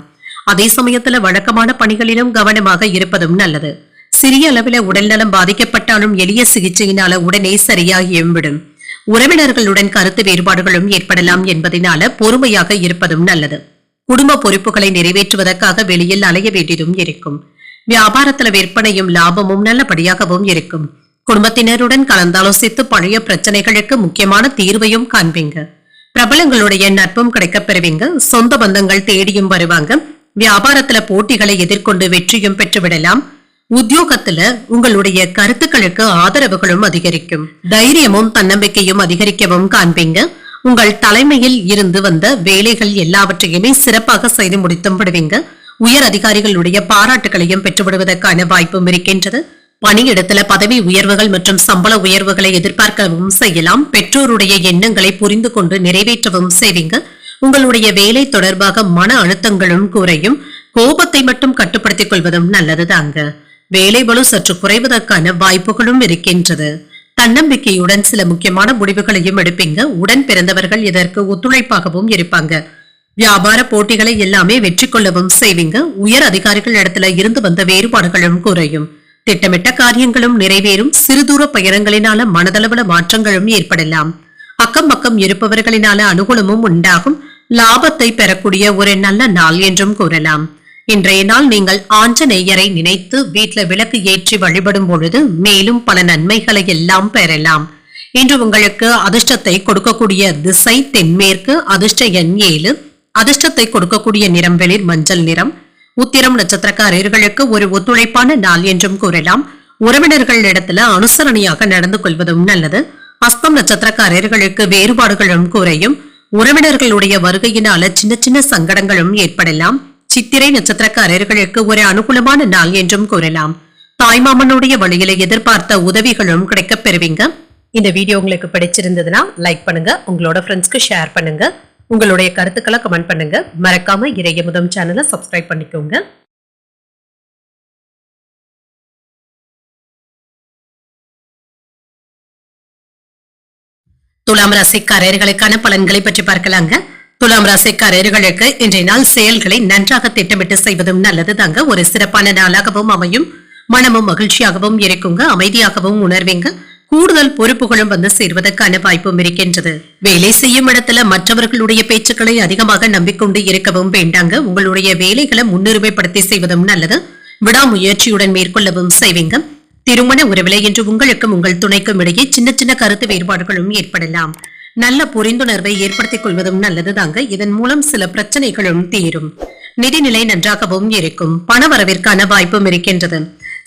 அதே சமயத்துல வழக்கமான பணிகளிலும் கவனமாக இருப்பதும் நல்லது. சிறிய அளவில உடல்நலம் பாதிக்கப்பட்டாலும் எளிய சிகிச்சையினால உடனே சரியாகியும் விடும். உறவினர்களுடன் கருத்து வேறுபாடுகளும் ஏற்படலாம் என்பதனால பொறுமையாக இருப்பதும் நல்லது. குடும்ப பொறுப்புகளை நிறைவேற்றுவதற்காக வெளியில் அலைய வேண்டியதும் இருக்கும். வியாபாரத்துல விற்பனையும் லாபமும் நல்லபடியாகவும் இருக்கும். குடும்பத்தினருடன் கலந்தாலோசித்து பழைய பிரச்சனைகளுக்கு முக்கியமான தீர்வையும் காண்பீங்க. பிரபலங்களுடைய நட்பும் கிடைக்கப் பெறுவீங்க. சொந்த பந்தங்கள் தேடியும் வருவாங்க. வியாபாரத்துல போட்டிகளை எதிர்கொண்டு வெற்றியும் பெற்றுவிடலாம். உத்தியோகத்துல உங்களுடைய கருத்துக்களுக்கு ஆதரவுகளும் அதிகரிக்கும். தைரியமும் தன்னம்பிக்கையும் அதிகரிக்கவும் காண்பீங்க. உங்கள் தலைமையில் இருந்து வந்த வேலைகள் எல்லாவற்றையுமே சிறப்பாக செய்து முடித்தும் விடுவீங்க. உயர் அதிகாரிகளுடைய பாராட்டுகளையும் பெற்றுவிடுவதற்கான வாய்ப்பும் இருக்கின்றது. பணியிடத்துல பதவி உயர்வுகள் மற்றும் சம்பள உயர்வுகளை எதிர்பார்க்கவும் செய்யலாம். பெற்றோருடைய எண்ணங்களை புரிந்து கொண்டு நிறைவேற்றவும் செய்வீங்க. உங்களுடைய வேலை தொடர்பாக மன அழுத்தங்களும் குறையும். கோபத்தை மட்டும் கட்டுப்படுத்திக் கொள்வதும் நல்லதுதாங்க. வேலை பளு சற்று குறைவதற்கான வாய்ப்புகளும் இருக்கின்றது. தன்னம்பிக்கையுடன் சில முக்கியமான முடிவுகளையும் எடுப்பீங்க. உடன் பிறந்தவர்கள் இதற்கு ஒத்துழைப்பாகவும் இருப்பாங்க. வியாபார போட்டிகளை எல்லாமே வெற்றி கொள்ளவும் செய்வீங்க. உயர் அதிகாரிகள் இடத்துல இருந்து வந்த வேறுபாடுகளும் குறையும். திட்டமிட்ட காரியங்களும் நிறைவேறும். சிறுதூர பயணங்களினால மனதளவுல மாற்றங்களும் ஏற்படலாம். அக்கம் பக்கம் இருப்பவர்களினால அனுகூலமும் உண்டாகும். லாபத்தை பெறக்கூடிய ஒரு நல்ல நாள் என்றும் கூறலாம். இன்றைய நாள் நீங்கள் ஆஞ்சநேயரை நினைத்து வீட்டுல விளக்கு ஏற்றி வழிபடும் பொழுது மேலும் பல நன்மைகளை எல்லாம் பெறலாம். இன்று உங்களுக்கு அதிர்ஷ்டத்தை கொடுக்கக்கூடிய திசை தென்மேற்கு. அதிர்ஷ்ட எண் 7. அதிர்ஷ்டத்தை கொடுக்கக்கூடிய நிறம் வெளிர் மஞ்சள் நிறம். உத்திரம் நட்சத்திரக்காரர்களுக்கு ஒரு ஒத்துழைப்பான நாள் என்றும் கூறலாம். உறவினர்கள் இடத்துல அனுசரணையாக நடந்து கொள்வதும் நல்லது. அஸ்தம் நட்சத்திரக்காரர்களுக்கு வேறுபாடுகளும் குறையும். உறவினர்களுடைய வருகையினால சின்ன சின்ன சங்கடங்களும் ஏற்படலாம். சித்திரை நட்சத்திரக்காரர்களுக்கு ஒரு அனுகூலமான நாள் என்றும் கூறலாம். தாய்மாமனுடைய வழியில எதிர்பார்த்த உதவிகளும் கிடைக்கப் பெறுவீங்க. இந்த வீடியோ உங்களுக்கு பிடிச்சிருந்ததுன்னா லைக் பண்ணுங்க, உங்களோட ஃப்ரெண்ட்ஸ்க்கு ஷேர் பண்ணுங்க, உங்களுடைய கருத்துக்களை கமெண்ட் பண்ணுங்க. மறக்காம இறையமுதம் சேனலை சப்ஸ்கிரைப் பண்ணிக்கோங்க. துலாம் ராசிக்காரர்களுக்கான பலன்களை பற்றி பார்க்கலாங்க. துலாம் ராசிக்காரர்களுக்கு இன்றைய நாள் செயல்களை நன்றாக திட்டமிட்டு செய்வதும் நல்லது தாங்க. ஒரு சிறப்பான நாளாகவும் அமையும். மனமும் மகிழ்ச்சியாகவும் இருக்குங்க. அமைதியாகவும் உணர்வீங்க. கூடுதல் பொறுப்புகளும் வந்து சேர்வதற்கான வாய்ப்பும் இருக்கின்றது. வேலை செய்யும் இடத்துல மற்றவர்களுடைய பேச்சுக்களை அதிகமாக நம்பிக்கொண்டு இருக்கவும் வேண்டாங்க. உங்களுடைய வேலைகளை முன்னுரிமைப்படுத்தி செய்வதும் நல்லது. விடாமுயற்சியுடன் மேற்கொள்ளவும் செய்வீங்க. திருமண உறவிலை என்று உங்களுக்கும் உங்கள் துணைக்கும் இடையே சின்ன சின்ன கருத்து வேறுபாடுகளும் ஏற்படலாம். நல்ல புரிந்துணர்வை ஏற்படுத்திக் கொள்வதும் நல்லது தாங்க. இதன் மூலம் சில பிரச்சனைகளும் தீரும். நிதிநிலை நன்றாகவும் இருக்கும். பண வரவிற்கான வாய்ப்பும் இருக்கின்றது.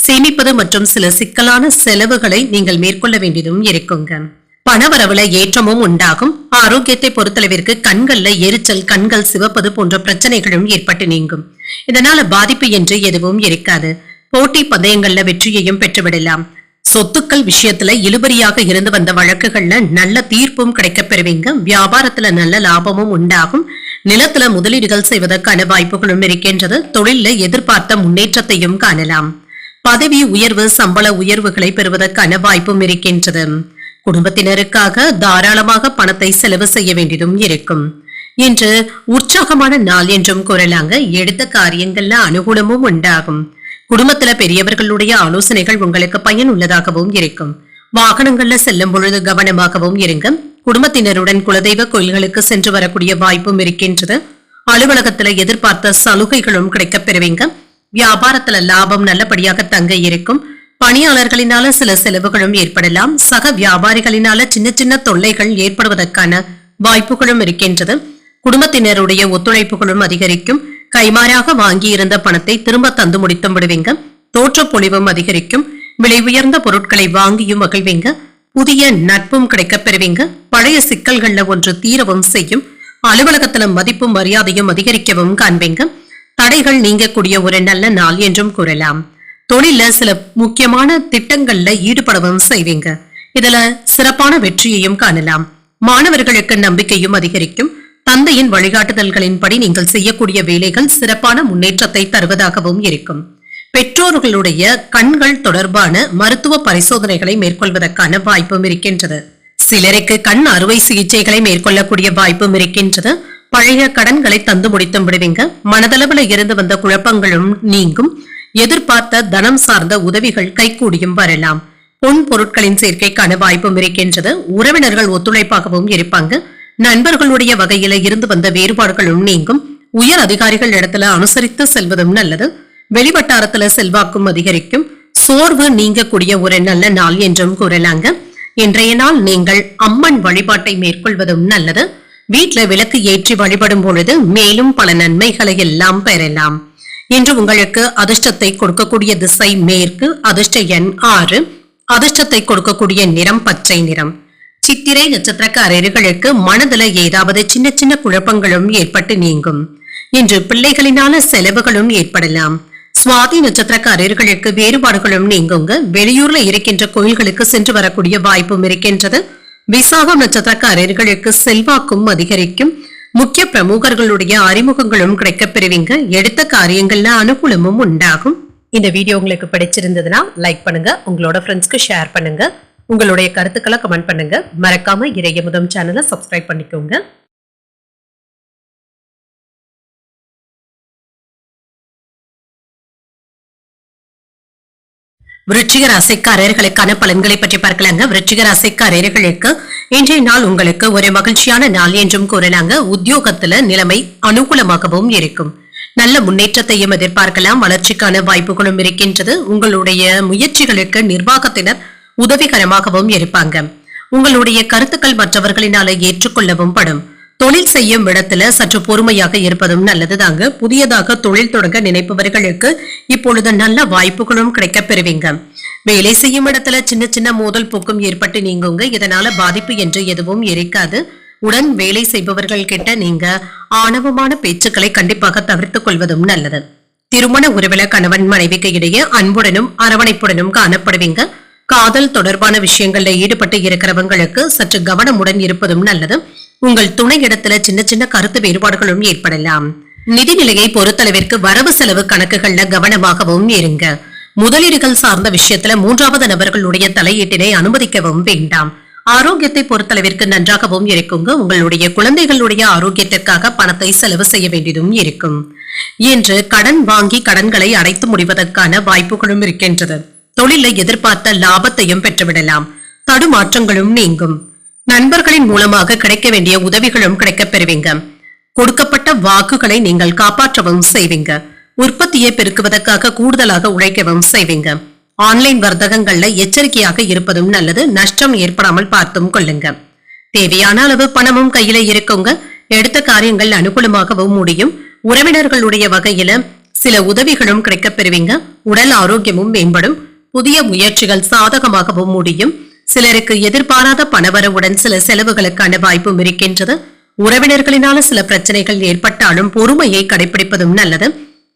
சேமிப்பது மற்றும் சில சிக்கலான செலவுகளை நீங்கள் மேற்கொள்ள வேண்டியதும் இருக்குங்க. பணவரவுல ஏற்றமும் உண்டாகும். ஆரோக்கியத்தை பொறுத்தளவிற்கு கண்கள்ல எரிச்சல், கண்கள் சிவப்பது போன்ற பிரச்சனைகளும் ஏற்பட்டு நீங்கும். இதனால பாதிப்பு என்று எதுவும் இருக்காது. போட்டி பந்தயங்கள்ல வெற்றியையும் பெற்றுவிடலாம். சொத்துக்கள் விஷயத்துல இழுபறியாக இருந்து வந்த வழக்குகள்ல நல்ல தீர்ப்பும் கிடைக்கப் பெறுவீங்க. வியாபாரத்துல நல்ல லாபமும் உண்டாகும். நிலத்துல முதலீடுகள் செய்வதற்கான வாய்ப்புகளும் இருக்கின்றது. தொழில எதிர்பார்த்த முன்னேற்றத்தையும் காணலாம். பதவி உயர்வு, சம்பள உயர்வுகளை பெறுவதற்கான வாய்ப்பும் இருக்கின்றது. குடும்பத்தினருக்காக தாராளமாக பணத்தை செலவு செய்ய வேண்டியதும் இருக்கும். இன்று உற்சாகமான நாள் என்றும் கூறலாங்க. எடுத்த காரியங்கள்ல அனுகூலமும் உண்டாகும். குடும்பத்துல பெரியவர்களுடைய ஆலோசனைகள் உங்களுக்கு பயனுள்ளதாகவும் இருக்கும். வாகனங்கள்ல செல்லும் பொழுது கவனமாகவும் இருங்க. குடும்பத்தினருடன் குலதெய்வ கோயில்களுக்கு சென்று வரக்கூடிய வாய்ப்பும் இருக்கின்றது. அலுவலகத்துல எதிர்பார்த்த சலுகைகளும் கிடைக்கப் பெறுவீங்க. வியாபாரத்துல லாபம் நல்லபடியாக தங்க இருக்கும். பணியாளர்களினால சில செலவுகளும் ஏற்படலாம். சக வியாபாரிகளினால சின்ன சின்ன தொல்லைகள் ஏற்படுவதற்கான வாய்ப்புகளும் இருக்கின்றது. குடும்பத்தினருடைய ஒத்துழைப்புகளும் அதிகரிக்கும். கைமாறாக வாங்கி இருந்த பணத்தை திரும்ப தந்து முடித்து விடுவீங்க. தோற்றப்பொழிவும் அதிகரிக்கும். விலை உயர்ந்த பொருட்களை வாங்கியும் மகிழ்வீங்க. புதிய நட்பும் கிடைக்கப் பெறுவீங்க. பழைய சிக்கல்கள்ல ஒன்று தீரவும் செய்யும். அலுவலகத்துல மதிப்பும் மரியாதையும் அதிகரிக்கவும் காண்பீங்க. தடைகள் நீங்கக்கூடிய ஒரு நல்ல நாள் என்றும் கூறலாம். தொழில சில முக்கியமான திட்டங்கள்ல ஈடுபடவும் செய்வீங்க. இதுல சிறப்பான வெற்றியையும் காணலாம். மாணவர்களுக்கு நம்பிக்கையும் அதிகரிக்கும். தந்தையின் வழிகாட்டுதல்களின்படி நீங்கள் செய்யக்கூடிய வேலைகள் சிறப்பான முன்னேற்றத்தை தருவதாகவும் இருக்கும். பெற்றோர்களுடைய கண்கள் தொடர்பான மருத்துவ பரிசோதனைகளை மேற்கொள்வதற்கான வாய்ப்பும் இருக்கின்றது. சிலருக்கு கண் அறுவை சிகிச்சைகளை மேற்கொள்ளக்கூடிய வாய்ப்பும் இருக்கின்றது. பழைய கடன்களை தந்து முடித்தும் விடுவீங்க. மனதளவுல இருந்து வந்த குழப்பங்களும் நீங்கும். எதிர்பார்த்த தனம் சார்ந்த உதவிகள் கைகூடியும் வரலாம். பொன் பொருட்களின் சேர்க்கைக்கான வாய்ப்பும் இருக்கின்றது. உறவினர்கள் ஒத்துழைப்பாகவும் இருப்பாங்க. நண்பர்களுடைய வகையில இருந்து வந்த வேறுபாடுகளும் நீங்கும். உயர் அதிகாரிகள் இடத்துல அனுசரித்து செல்வதும் நல்லது. வெளிவட்டாரத்துல செல்வாக்கும் அதிகரிக்கும். சோர்வு நீங்கக்கூடிய ஒரு நல்ல நாள் என்றும் கூறலாங்க. இன்றைய நாள் நீங்கள் அம்மன் வழிபாட்டை மேற்கொள்வதும் நல்லது. வீட்டுல விளக்கு ஏற்றி வழிபடும் பொழுது மேலும் பல நன்மைகளை எல்லாம் பெறலாம். இன்று உங்களுக்கு அதிர்ஷ்டத்தை கொடுக்கக்கூடிய திசை மேற்கு. அதிர்ஷ்ட எண் 6. அதிர்ஷ்டத்தை கொடுக்கக்கூடிய நிறம் பச்சை நிறம். சித்திரை நட்சத்திரக்காரர்களுக்கு மனதுல ஏதாவது சின்ன சின்ன குழப்பங்களும் ஏற்பட்டு நீங்கும். இன்று பிள்ளைகளினால செலவுகளும் ஏற்படலாம். சுவாதி நட்சத்திரக்காரர்களுக்கு வேறுபாடுகளும் நீங்குங்க. வெளியூர்ல இருக்கின்ற கோயில்களுக்கு சென்று வரக்கூடிய வாய்ப்பும் இருக்கின்றது. விசாகம் நட்சத்திரக்காரர்களுக்கு செல்வாக்கும் அதிகரிக்கும். முக்கிய பிரமுகர்களுடைய அறிமுகங்களும் கிடைக்கப் பெறுவீங்க. எடுத்த காரியங்கள்ல அனுகூலமும் உண்டாகும். இந்த வீடியோ உங்களுக்கு பிடிச்சிருந்ததுன்னா லைக் பண்ணுங்க, உங்களோட ஃப்ரெண்ட்ஸ்க்கு ஷேர் பண்ணுங்க, உங்களுடைய கருத்துக்களை கமெண்ட் பண்ணுங்க. மறக்காம இறையமுதம் சேனலை சப்ஸ்கிரைப் பண்ணிக்கோங்க. விருச்சிக ராசிக்காரர்களுக்கான பலன்களை பற்றி பார்க்கலாங்க. விருச்சிக ராசிக்காரர்களுக்கு இன்றைய நாள் உங்களுக்கு ஒரு மகிழ்ச்சியான நாள் என்றும் கூறலாங்க. உத்தியோகத்துல நிலைமை அனுகூலமாகவும் இருக்கும். நல்ல முன்னேற்றத்தையும் எதிர்பார்க்கலாம். வளர்ச்சிக்கான வாய்ப்புகளும் இருக்கின்றது. உங்களுடைய முயற்சிகளுக்கு நிர்வாகத்தினர் உதவிகரமாகவும் இருப்பாங்க. உங்களுடைய கருத்துக்கள் மற்றவர்களினால ஏற்றுக்கொள்ளவும் படும். தொழில் செய்யும் இடத்துல சற்று பொறுமையாக இருப்பதும் நல்லதுதாங்க. புதியதாக தொழில் தொடங்க நினைப்பவர்களுக்கு இப்பொழுது நல்ல வாய்ப்புகளும் கிடைக்க பெறுவீங்க. வேலை செய்யும் இடத்துல சின்ன சின்ன மோதல் போக்கும் ஏற்பட்டு நீங்குங்க. இதனால பாதிப்பு என்று எதுவும் இருக்காது. உடன் வேலை செய்பவர்கள் கிட்ட நீங்க ஆணவமான பேச்சுக்களை கண்டிப்பாக தவிர்த்துக் கொள்வதும் நல்லது. திருமண உறவில கணவன் மனைவிக்கு இடையே அன்புடனும் அரவணைப்புடனும் காணப்படுவீங்க. காதல் தொடர்பான விஷயங்கள்ல ஈடுபட்டு இருக்கிறவங்களுக்கு சற்று கவனமுடன் இருப்பதும் நல்லது. உங்கள் துணை இடத்துல சின்ன சின்ன கருத்து வேறுபாடுகளும் ஏற்படலாம். நிதிநிலையை பொறுத்தளவிற்கு வரவு செலவு கணக்குகள்ல கவனமாகவும் இருங்க. முதலீடுகள் சார்ந்த விஷயத்துல மூன்றாவது நபர்களுடைய தலையீட்டினை அனுமதிக்கவும் வேண்டாம். ஆரோக்கியத்தை பொறுத்தளவிற்கு நன்றாகவும் இருக்குங்க. உங்களுடைய குழந்தைகளுடைய ஆரோக்கியத்திற்காக பணத்தை செலவு செய்ய வேண்டியதும் இருக்கும். இன்று கடன் வாங்கி கடன்களை அடைத்து முடிவதற்கான வாய்ப்புகளும் இருக்கின்றது. தொழிலை எதிர்பார்த்த லாபத்தையும் பெற்றுவிடலாம். தடுமாற்றங்களும் நீங்கும். நண்பர்களின் மூலமாக கிடைக்க வேண்டிய உதவிகளும் கிடைக்கப் பெறுவீங்க. கொடுக்கப்பட்ட வாக்குகளை நீங்கள் காப்பாற்றவும் செய்வீங்க. உற்பத்தியை பெருக்குவதற்காக கூடுதலாக உழைக்கவும் செய்வீங்க. ஆன்லைன் வர்த்தகங்கள்ல எச்சரிக்கையாக இருப்பதும் நல்லது. நஷ்டம் ஏற்படாமல் பார்த்தும் கொள்ளுங்க. தேவையான அளவு பணமும் கையில இருக்குங்க. எடுத்த காரியங்கள் அனுகூலமாகவும் முடியும். உறவினர்களுடைய வகையில சில உதவிகளும் கிடைக்கப் பெறுவீங்க. உடல் ஆரோக்கியமும் மேம்படும். புதிய முயற்சிகள் சாதகமாகவும் முடியும். சிலருக்கு எதிர்பாராத பணவரவுடன் சில செலவுகளுக்கான வாய்ப்பும் இருக்கின்றது. உறவினர்களினால சில பிரச்சனைகள் ஏற்பட்டாலும் பொறுமையை கடைபிடிப்பதும் நல்லது.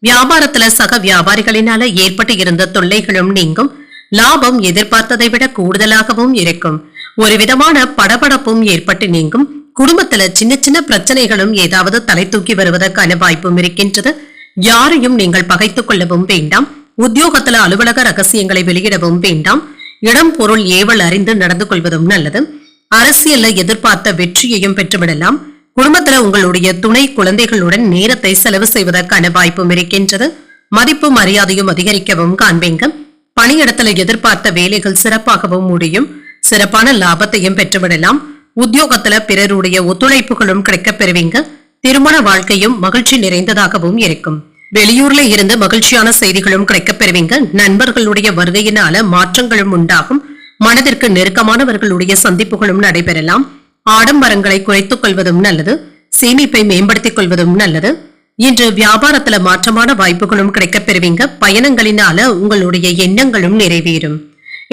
வியாபாரத்துல சக வியாபாரிகளினால ஏற்பட்டு இருந்த தொல்லைகளும் நீங்கும். லாபம் எதிர்பார்த்ததை விட கூடுதலாகவும் இருக்கும். ஒரு விதமான படபடப்பும் ஏற்பட்டு நீங்கும். குடும்பத்துல சின்ன சின்ன பிரச்சனைகளும் ஏதாவது தலை தூக்கி வருவதற்கான வாய்ப்பும் இருக்கின்றது. யாரையும் நீங்கள் பகைத்துக் கொள்ளவும் வேண்டாம். உத்தியோகத்துல அலுவலக ரகசியங்களை வெளியிடவும் வேண்டாம். இடம் பொருள் ஏவல் அறிந்து நடந்து கொள்வதும் நல்லது. அரசியல்ல எதிர்பார்த்த வெற்றியையும் பெற்றுவிடலாம். குடும்பத்துல உங்களுடைய துணை குழந்தைகளுடன் நேரத்தை செலவு செய்வதற்கான வாய்ப்பும் இருக்கின்றது. மதிப்பு மரியாதையும் அதிகரிக்கவும் காண்பீங்க. பணியிடத்துல எதிர்பார்த்த வேலைகள் சிறப்பாகவும் முடியும். சிறப்பான லாபத்தையும் பெற்றுவிடலாம். உத்தியோகத்துல பிறருடைய ஒத்துழைப்புகளும் கிடைக்கப் பெறுவீங்க. திருமண வாழ்க்கையும் மகிழ்ச்சி நிறைந்ததாகவும் இருக்கும். வெளியூர்ல இருந்து மகிழ்ச்சியான செய்திகளும் கிடைக்கப் பெறுவீங்க. நண்பர்களுடைய வருகையினால மாற்றங்களும் உண்டாகும். மனதிற்கு நெருக்கமானவர்களுடைய சந்திப்புகளும் நடைபெறலாம். ஆடம்பரங்களை குறைத்துக் கொள்வதும் நல்லது. சேமிப்பை மேம்படுத்திக் கொள்வதும் நல்லது. இன்று வியாபாரத்துல மாற்றமான வாய்ப்புகளும் கிடைக்கப் பெறுவீங்க. பயணங்களினால உங்களுடைய எண்ணங்களும் நிறைவேறும்.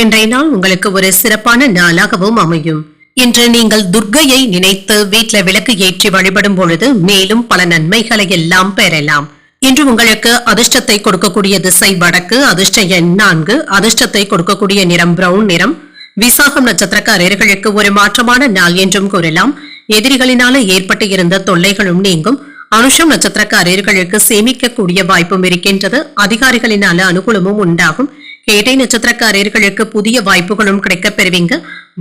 இன்றைய நாள் உங்களுக்கு ஒரு சிறப்பான நாளாகவும் அமையும். இன்று நீங்கள் துர்க்கையை நினைத்து வீட்டுல விளக்கு ஏற்றி வழிபடும் பொழுது மேலும் பல நன்மைகளை எல்லாம் பெறலாம். இன்று உங்களுக்கு அதிர்ஷ்டத்தை கொடுக்கக்கூடிய திசை வடக்கு. அதிர்ஷ்ட எண் 4. அதிர்ஷ்டத்தை கொடுக்கக்கூடிய நிறம் பிரவுன் நிறம். விசாகம் நட்சத்திரக்காரர்களுக்கு ஒரு மாற்றமான நாள் என்றும் கூறலாம். எதிரிகளினால ஏற்பட்டு இருந்த தொல்லைகளும் நீங்கும். அனுஷம் நட்சத்திரக்காரர்களுக்கு சேமிக்கக்கூடிய வாய்ப்பும் இருக்கின்றது. அதிகாரிகளினால அனுகூலமும் உண்டாகும். கேட்டை நட்சத்திரக்காரர்களுக்கு புதிய வாய்ப்புகளும் கிடைக்கப் பெறுவீங்க.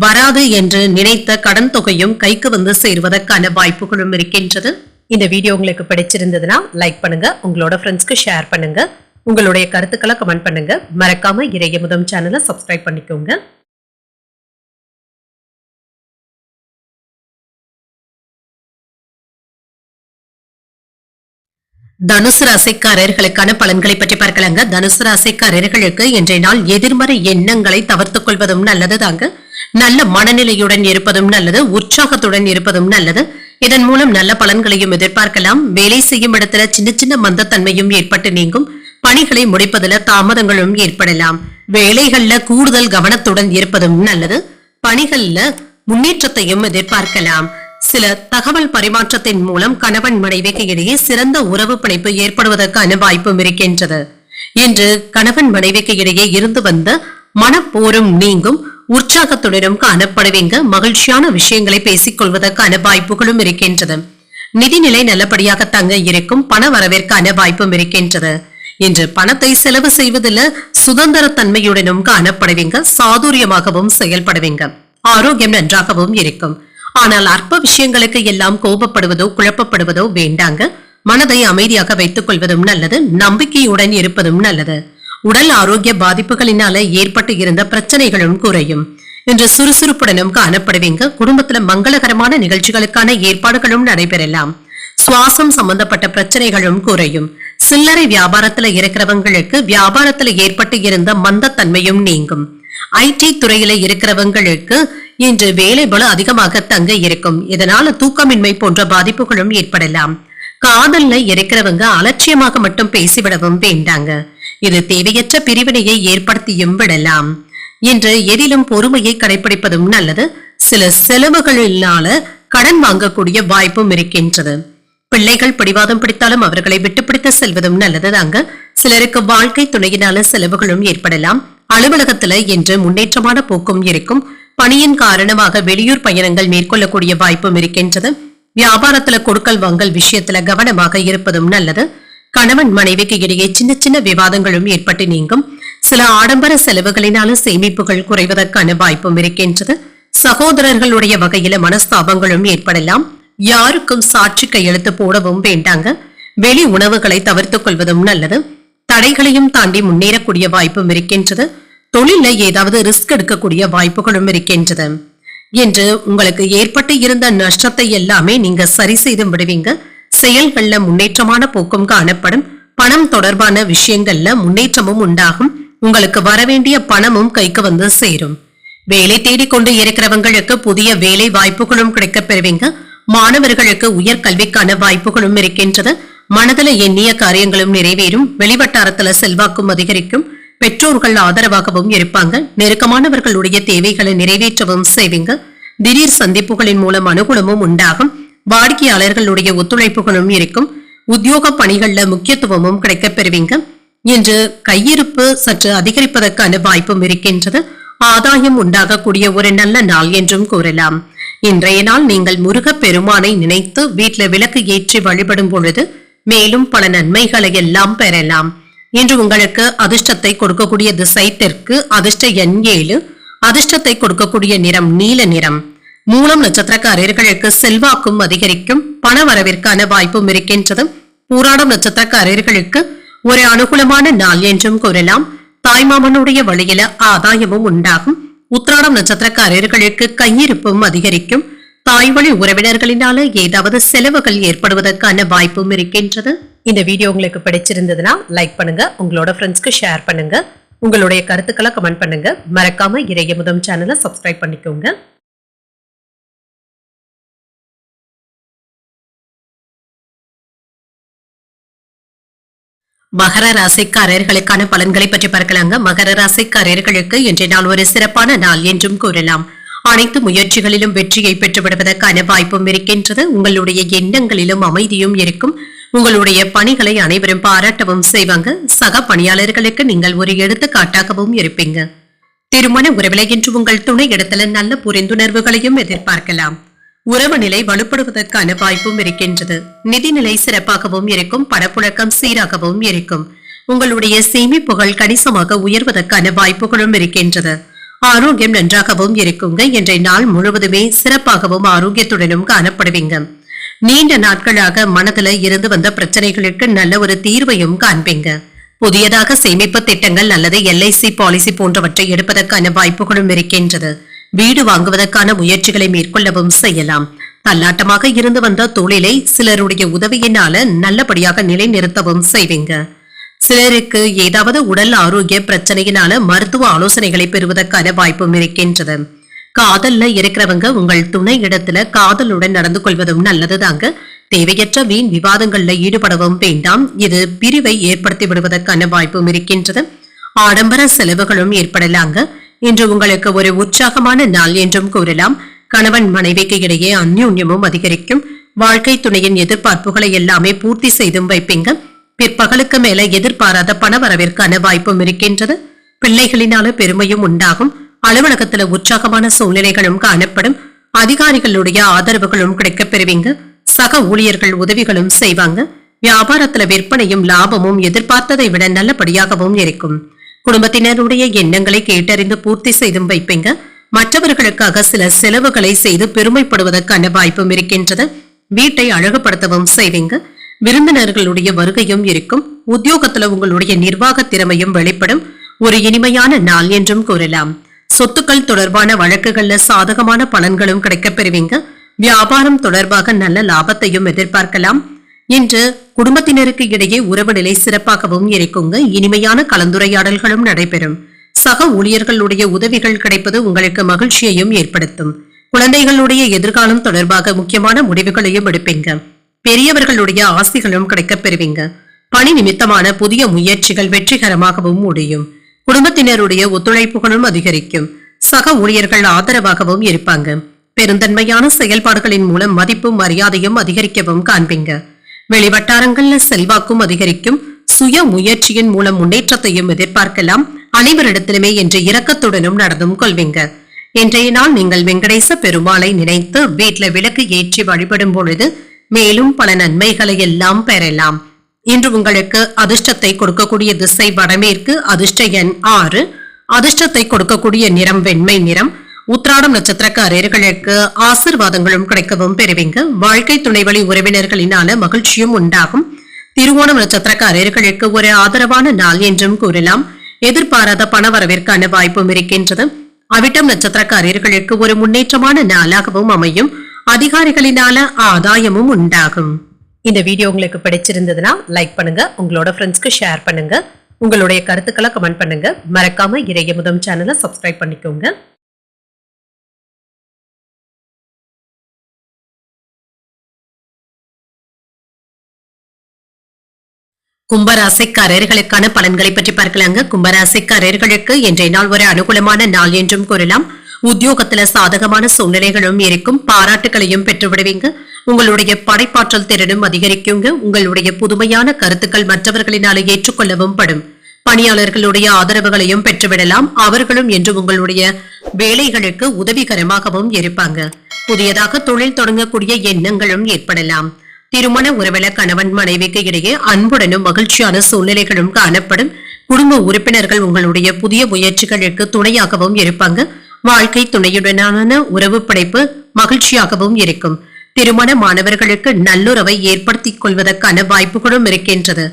வராது என்று நினைத்த கடன் தொகையும் கைக்கு வந்து சேருவதற்கான வாய்ப்புகளும் இருக்கின்றது. இந்த வீடியோ உங்களுக்கு பிடிச்சிருந்ததுன்னா லைக் பண்ணுங்க. உங்களோட ஃப்ரெண்ட்ஸ்க்கு ஷேர் பண்ணுங்க. உங்களுடைய கருத்துக்களை கமெண்ட் பண்ணுங்க. மறக்காம இறையமுதம் சேனலை சப்ஸ்கிரைப் பண்ணிக்கோங்க. தனுசு ராசிக்காரர்களுக்கான பலன்களை பற்றி பார்க்கலாங்க. தனுசு ராசிக்காரர்களுக்கு இன்றைய நாள் எதிர்மறை எண்ணங்களை தவிர்த்துக் கொள்வதும் நல்லது தாங்க. நல்ல மனநிலையுடன் இருப்பதும் நல்லது. உற்சாகத்துடன் இருப்பதும் நல்லது. இதன் மூலம் நல்ல பலன்களையும் எதிர்பார்க்கலாம். வேலை செய்யும் இடத்துல சின்ன சின்ன மந்தத்தன்மையும் ஏற்பட்டு நீங்கும். பணிகளை முடிப்பதுல தாமதங்களும் ஏற்படலாம். வேலைகள்ல கூடுதல் கவனத்துடன் இருப்பதும் நல்லது. பணிகள்ல முன்னேற்றத்தையும் எதிர்பார்க்கலாம். சில தகவல் பரிமாற்றத்தின் மூலம் கணவன் மனைவிக்கு இடையே சிறந்த உறவு பிணைப்பு ஏற்படுவதற்கான வாய்ப்பும் இருக்கின்றது. இன்று கணவன் மனைவிக்கு இடையே இருந்து வந்த மனப்போரும் நீங்கும். உற்சாகத்துடனும் காணப்படுவீங்க. மகிழ்ச்சியான விஷயங்களை பேசிக் கொள்வதற்கான வாய்ப்புகளும் இருக்கின்றது. நிதிநிலை நல்லபடியாக தங்க இருக்கும். பண வரவிற்கான வாய்ப்பும் இருக்கின்றது. இன்று பணத்தை செலவு செய்வதில் சுதந்திர தன்மையுடனும் காணப்படுவீங்க. சாதுரியமாகவும் செயல்படுவீங்க. ஆரோக்கியம் நன்றாகவும் இருக்கும். ஆனால் அற்ப விஷயங்களுக்கு எல்லாம் கோபப்படுவதோ குழப்பப்படுவதோ வேண்டாங்க. மனதை அமைதியாக வைத்துக் கொள்வதும் நல்லது. நம்பிக்கையுடன் இருப்பதும் நல்லது. உடல் ஆரோக்கிய பாதிப்புகளினால ஏற்பட்டு இருந்த பிரச்சனைகளும் குறையும். இன்று சுறுசுறுப்புடனும் காணப்படுவீங்க. குடும்பத்துல மங்களகரமான நிகழ்ச்சிகளுக்கான ஏற்பாடுகளும் நடைபெறலாம். சுவாசம் சம்பந்தப்பட்ட பிரச்சனைகளும் குறையும். சில்லறை வியாபாரத்துல இருக்கிறவங்களுக்கு வியாபாரத்துல ஏற்பட்டு இருந்த மந்தத்தன்மையும் நீங்கும். ஐடி துறையில இருக்கிறவங்களுக்கு இன்று வேலை பளு அதிகமாக தங்க இருக்கும். இதனால தூக்கமின்மை போன்ற பாதிப்புகளும் ஏற்படலாம். காதல்ல இருக்கிறவங்க அலட்சியமாக மட்டும் பேசிவிடவும் வேண்டாங்க. இது தேவையற்ற பிரிவினையை ஏற்படுத்தியும் விடலாம். இன்று எதிலும் பொறுமையை கடைபிடிப்பதும் நல்லது. சில செலவுகளினால கடன் வாங்கக்கூடிய வாய்ப்பும் இருக்கின்றது. பிள்ளைகள் பிடிவாதம் பிடித்தாலும் அவர்களை விட்டுப்பிடித்து செல்வதும் நல்லதுதாங்க. சிலருக்கு வாழ்க்கை துணையினால செலவுகளும் ஏற்படலாம். அலுவலகத்துல இன்று முன்னேற்றமான போக்கும் இருக்கும். பணியின் காரணமாக வெளியூர் பயணங்கள் மேற்கொள்ளக்கூடிய வாய்ப்பும் இருக்கின்றது. வியாபாரத்துல கொடுக்கல் வாங்கல் விஷயத்துல கவனமாக இருப்பதும் நல்லது. கணவன் மனைவிக்கு இடையே சின்ன சின்ன விவாதங்களும் ஏற்பட்டு நீங்கும். சில ஆடம்பர செலவுகளினால சேமிப்புகள் குறைவதற்கான வாய்ப்பும் இருக்கின்றது. சகோதரர்களுடைய வகையில மனஸ்தாபங்களும் ஏற்படலாம். யாருக்கும் சாட்சி கையெழுத்து போடவும் வேண்டாங்க. வெளி உணவுகளை தவிர்த்துக் கொள்வதும் நல்லது. தடைகளையும் தாண்டி முன்னேறக்கூடிய வாய்ப்பும் இருக்கின்றது. தொழில ஏதாவது ரிஸ்க் எடுக்கக்கூடிய வாய்ப்புகளும் இருக்கின்றது. என்று உங்களுக்கு ஏற்பட்டு இருந்த நஷ்டத்தை எல்லாமே நீங்க சரி செய்து விடுவீங்க. செயல்கள்ல முன்னேற்றமான போக்கும் காணப்படும். பணம் தொடர்பான விஷயங்கள்ல முன்னேற்றமும் உண்டாகும். உங்களுக்கு வரவேண்டிய பணமும் கைக்கு வந்து சேரும். வேலை தேடிக்கொண்டு இருக்கிறவங்களுக்கு புதிய வேலை வாய்ப்புகளும் கிடைக்க பெறுவீங்க. மாணவர்களுக்கு உயர் கல்விக்கான வாய்ப்புகளும் இருக்கின்றது. மனதில் எண்ணிய காரியங்களும் நிறைவேறும். வெளிவட்டாரத்துல செல்வாக்கும் அதிகரிக்கும். பெற்றோர்கள் ஆதரவாகவும் இருப்பாங்க. நெருக்கமானவர்களுடைய தேவைகளை நிறைவேற்றவும் செய்வீங்க. திடீர் சந்திப்புகளின் மூலம் அனுகூலமும் உண்டாகும். வாடிக்கையாளர்களுடைய ஒத்துழைப்புகளும் இருக்கும். உத்தியோக பணிகள்ல முக்கியத்துவமும் கிடைக்க பெறுவீங்க. இன்று கையிருப்பு சற்று அதிகரிப்பதற்கான வாய்ப்பும் இருக்கின்றது. ஆதாயம் உண்டாகக்கூடிய ஒரு நல்ல நாள் என்றும் கூறலாம். இன்றைய நாள் நீங்கள் முருகப் பெருமானை நினைத்து வீட்டுல விளக்கு ஏற்றி வழிபடும் பொழுது மேலும் பல நன்மைகளை எல்லாம் பெறலாம். இன்று உங்களுக்கு அதிர்ஷ்டத்தை கொடுக்கக்கூடிய திசை தெற்கு. அதிர்ஷ்ட எண் 7. அதிர்ஷ்டத்தை கொடுக்கக்கூடிய நிறம் நீல நிறம். மூலம் நட்சத்திரக்காரர்களுக்கு செல்வாக்கும் அதிகரிக்கும். பண வரவிற்கான வாய்ப்பும் இருக்கின்றது. பூராடம் நட்சத்திரக்காரர்களுக்கு ஒரு அனுகூலமான நாள் என்றும் கூறலாம். தாய்மாமனுடைய வழியில ஆதாயமும் உண்டாகும். உத்திராடம் நட்சத்திரக்காரர்களுக்கு கையிருப்பும் அதிகரிக்கும். தாய்வழி உறவினர்களினால ஏதாவது செலவுகள் ஏற்படுவதற்கான வாய்ப்பும் இருக்கின்றது. இந்த வீடியோ உங்களுக்கு பிடிச்சிருந்ததுன்னா லைக் பண்ணுங்க. உங்களோட ஃப்ரெண்ட்ஸ்க்கு ஷேர் பண்ணுங்க. உங்களுடைய கருத்துக்களை கமெண்ட் பண்ணுங்க. மறக்காம இறையமுதம் சேனலை சப்ஸ்கிரைப் பண்ணிக்கோங்க. மகர ராசிக்காரர்களுக்கான பலன்களை பற்றி பார்க்கலாங்க. மகர ராசிக்காரர்களுக்கு இன்றைய நாள் ஒரு சிறப்பான நாள் என்றும் கூறலாம். அனைத்து முயற்சிகளிலும் வெற்றியை பெற்றுவிடுவதற்கான வாய்ப்பும் இருக்கின்றது. உங்களுடைய எண்ணங்களிலும் அமைதியும் இருக்கும். உங்களுடைய பணிகளை அனைவரும் பாராட்டவும் செய்வாங்க. சக பணியாளர்களுக்கு நீங்கள் ஒரு எடுத்துக்காட்டாகவும் இருப்பீங்க. திருமண உறவிலை என்று உங்கள் துணை இடத்துல நல்ல புரிந்துணர்வுகளையும் எதிர்பார்க்கலாம். உறவு நிலை வலுப்படுவதற்கான வாய்ப்பும் இருக்கின்றது. நிதிநிலை சிறப்பாகவும் இருக்கும். பணப்புழக்கம் சீராகவும் இருக்கும். உங்களுடைய சேமிப்புகள் கணிசமாக உயர்வதற்கான வாய்ப்புகளும் இருக்கின்றது. ஆரோக்கியம் நன்றாகவும் இருக்குங்க. இன்றைய நாள் முழுவதுமே சிறப்பாகவும் ஆரோக்கியத்துடனும் காணப்படுவீங்க. நீண்ட நாட்களாக மனதில் இருந்து வந்த பிரச்சனைகளுக்கு நல்ல ஒரு தீர்வையும் காண்பீங்க. புதியதாக சேமிப்பு திட்டங்கள் அல்லது LIC பாலிசி போன்றவற்றை எடுப்பதற்கான வாய்ப்புகளும் இருக்கின்றது. வீடு வாங்குவதற்கான முயற்சிகளை மேற்கொள்ளவும் செய்யலாம். தள்ளாட்டமாக இருந்து வந்த தொழிலை சிலருடைய உதவியினால நல்லபடியாக நிலைநிறுத்தவும் செய்வீங்க. சிலருக்கு ஏதாவது உடல் ஆரோக்கிய பிரச்சனையினால மருத்துவ ஆலோசனைகளை பெறுவதற்கான வாய்ப்பும் இருக்கின்றது. காதல்ல இருக்கிறவங்க உங்கள் துணை இடத்துல காதலுடன் நடந்து கொள்வதும் நல்லதுதாங்க. தேவையற்ற வீண் விவாதங்கள்ல ஈடுபடவும் வேண்டாம். இது பிரிவை ஏற்படுத்தி விடுவதற்கான வாய்ப்பும் இருக்கின்றது. ஆடம்பர செலவுகளும் ஏற்படலாங்க. இன்று உங்களுக்கு ஒரு உற்சாகமான நாள் என்றும் கூறலாம். கணவன் மனைவிக்கு இடையே அந்யோன்யமும் அதிகரிக்கும். வாழ்க்கை துணையின் எதிர்பார்ப்புகளை எல்லாமே பூர்த்தி செய்தும் வைப்பீங்க. பிற்பகலுக்கு மேல எதிர்பாராத பண வரவிற்கான வாய்ப்பும் இருக்கின்றது. பிள்ளைகளினால பெருமையும் உண்டாகும். அலுவலகத்துல உற்சாகமான சூழ்நிலைகளும் காணப்படும். அதிகாரிகளுடைய ஆதரவுகளும் கிடைக்கப் பெறுவீங்க. சக ஊழியர்கள் உதவிகளும் செய்வாங்க. வியாபாரத்துல விற்பனையும் லாபமும் எதிர்பார்த்ததை விட நல்லபடியாகவும் இருக்கும். குடும்பத்தினருடைய எண்ணங்களை கேட்டறிந்து பூர்த்தி செய்தும் வைப்பீங்க. மற்றவர்களுக்காக சில செலவுகளை செய்து பெருமைப்படுவதற்கான வாய்ப்பும் இருக்கின்றது. வீட்டை அழகுபடுத்தவும் செய்வீங்க. விருந்தினர்களுடைய வருகையும் இருக்கும். உத்தியோகத்துல உங்களுடைய நிர்வாக திறமையும் வெளிப்படும். ஒரு இனிமையான நாள் என்றும் கூறலாம். சொத்துக்கள் தொடர்பான வழக்குகள்ல சாதகமான பலன்களும் கிடைக்கப் பெறுவீங்க. வியாபாரம் தொடர்பாக நல்ல லாபத்தையும் எதிர்பார்க்கலாம். இன்று குடும்பத்தினருக்கு இடையே உறவு நிலை சிறப்பாகவும் இருக்குங்க. இனிமையான கலந்துரையாடல்களும் நடைபெறும். சக ஊழியர்களுடைய உதவிகள் கிடைப்பது உங்களுக்கு மகிழ்ச்சியையும் ஏற்படுத்தும். குழந்தைகளுடைய எதிர்காலம் தொடர்பாக முக்கியமான முடிவுகளையும் எடுப்பீங்க. பெரியவர்களுடைய ஆசைகளும் கிடைக்கப் பெறுவீங்க. பணி நிமித்தமான புதிய முயற்சிகள் வெற்றிகரமாகவும் முடியும். குடும்பத்தினருடைய ஒத்துழைப்புகளும் அதிகரிக்கும். சக ஊழியர்கள் ஆதரவாகவும் இருப்பாங்க. பெருந்தன்மையான செயல்பாடுகளின் மூலம் மதிப்பும் மரியாதையும் அதிகரிக்கவும் காண்பீங்க. வெளிவட்டாரங்கள்ல செல்வாக்கும் அதிகரிக்கும். சுய முயற்சியின் மூலம் முன்னேற்றத்தையும் எதிர்பார்க்கலாம். அனைவரிடத்திலுமே என்று இரக்கத்துடனும் நடந்தும் கொள்வீங்க. இன்றைய நாள் நீங்கள் வெங்கடேச பெருமாளை நினைத்து வீட்டுல விளக்கு ஏற்றி வழிபடும் பொழுது மேலும் பல நன்மைகளை எல்லாம் பெறலாம். இன்று உங்களுக்கு அதிர்ஷ்டத்தை கொடுக்கக்கூடிய திசை வடமேற்கு. அதிர்ஷ்ட எண் 6. அதிர்ஷ்டத்தை கொடுக்கக்கூடிய நிறம் வெண்மை நிறம். உத்திராடம் நட்சத்திரக்காரர்களுக்கு ஆசிர்வாதங்களும் கிடைக்கவும் பெறுவீங்க. வாழ்க்கை துணைவழி உறவினர்களினால மகிழ்ச்சியும் உண்டாகும். திருவோணம் நட்சத்திரக்காரர்களுக்கு ஒரு ஆதரவான நாள் என்றும் கூறலாம். எதிர்பாராத பணவரவிற்கான வாய்ப்பும் இருக்கின்றது. அவிட்டம் நட்சத்திரக்காரர்களுக்கு ஒரு முன்னேற்றமான நாளாகவும் அமையும். அதிகாரிகளினால ஆதாயமும் உண்டாகும். இந்த வீடியோ உங்களுக்கு பிடிச்சிருந்ததுன்னா லைக் பண்ணுங்க. உங்களோட ஃப்ரெண்ட்ஸ்க்கு ஷேர் பண்ணுங்க. உங்களுடைய கருத்துக்களை கமெண்ட் பண்ணுங்க. மறக்காம இறையமுதம் சேனலை சப்ஸ்கிரைப் பண்ணிக்கோங்க. கும்பராசிக்காரர்களுக்கான பலன்களை பற்றி பார்க்கலாங்க. கும்பராசிக்காரர்களுக்கு இன்றைய நாள் ஒரு அனுகூலமான நாள் என்றும் கூறலாம். உத்தியோகத்துல சாதகமான சூழ்நிலைகளும் இருக்கும். பாராட்டுகளையும் பெற்று விடுவீங்க. உங்களுடைய படைப்பாற்றல் திறனும் அதிகரிக்குங்க. உங்களுடைய புதுமையான கருத்துக்கள் மற்றவர்களினால ஏற்றுக்கொள்ளவும் படும். பணியாளர்களுடைய ஆதரவுகளையும் பெற்றுவிடலாம். அவர்களும் என்று உங்களுடைய வேலைகளுக்கு உதவிகரமாகவும் இருப்பாங்க. புதியதாக தொழில் தொடங்கக்கூடிய எண்ணங்களும் ஏற்படலாம். திருமண உறவில கணவன் மனைவிக்கு இடையே அன்புடனும் மகிழ்ச்சியான சூழ்நிலைகளும் காணப்படும். குடும்ப உறுப்பினர்கள் உங்களுடைய புதிய முயற்சிகளுக்கு துணையாகவும் இருப்பாங்க. வாழ்க்கை துணையுடனான உறவு படைப்பு மகிழ்ச்சியாகவும் இருக்கும். திருமண மாணவர்களுக்கு நல்லுறவை ஏற்படுத்திக் கொள்வதற்கான வாய்ப்புகளும் இருக்கின்றது.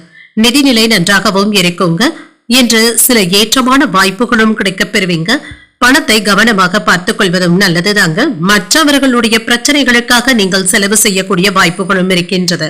நிதிநிலை நன்றாகவும் இருக்குங்க. என்று சில ஏற்றமான வாய்ப்புகளும் கிடைக்கப் பெறுவீங்க. பணத்தை கவனமாக பார்த்துக் கொள்வதும் நல்லதுதாங்க. மற்றவர்களுடைய பிரச்சனைகளுக்காக நீங்கள் செலவு செய்யக்கூடிய வாய்ப்புகளும் இருக்கின்றது.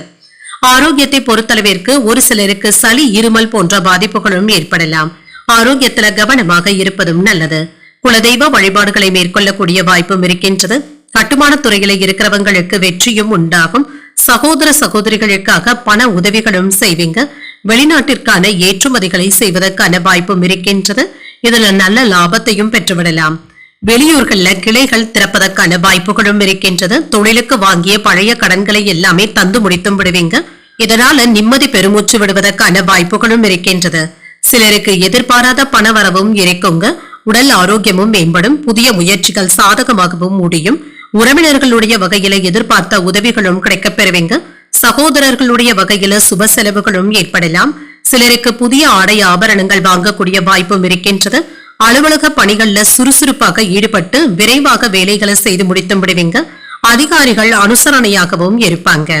ஆரோக்கியத்தை பொறுத்தளவிற்கு ஒரு சிலருக்கு சளி இருமல் போன்ற பாதிப்புகளும் ஏற்படலாம். ஆரோக்கியத்துல கவனமாக இருப்பதும் நல்லது. குலதெய்வ வழிபாடுகளை மேற்கொள்ளக்கூடிய வாய்ப்பும் இருக்கின்றது. கட்டுமான துறையில இருக்கிறவங்களுக்கு வெற்றியும் உண்டாகும். சகோதர சகோதரிகளுக்காக பண உதவிகளும் செய்வீங்க. வெளிநாட்டிற்கான ஏற்றுமதிகளை செய்வதற்கான வாய்ப்பும் இருக்கின்றது. இதுல நல்ல லாபத்தையும் பெற்றுவிடலாம். வெளியூர்கள்ல கிளைகள் திறப்பதற்கான வாய்ப்புகளும் இருக்கின்றது. தொழிலுக்கு வாங்கிய பழைய கடன்களை எல்லாமே தந்து முடித்தும் விடுவீங்க. இதனால நிம்மதி பெருமூச்சு விடுவதற்கான வாய்ப்புகளும் இருக்கின்றது. சிலருக்கு எதிர்பாராத பண வரவும் இருக்குங்க. உடல் ஆரோக்கியமும் மேம்படும். புதிய முயற்சிகள் சாதகமாகவும் முடியும். உறவினர்களுடைய வகையில எதிர்பார்த்த உதவிகளும் கிடைக்கப் பெறுவீங்க. சகோதரர்களுடைய வகையில சுப செலவுகளும் ஏற்படலாம். சிலருக்கு புதிய ஆடை ஆபரணங்கள் வாங்கக்கூடிய வாய்ப்பும் இருக்கின்றது. அலுவலக பணிகள்ல சுறுசுறுப்பாக ஈடுபட்டு விரைவாக வேலைகளை செய்து முடித்து விடுவீங்க. அதிகாரிகள் அனுசரணையாகவும் இருப்பாங்க.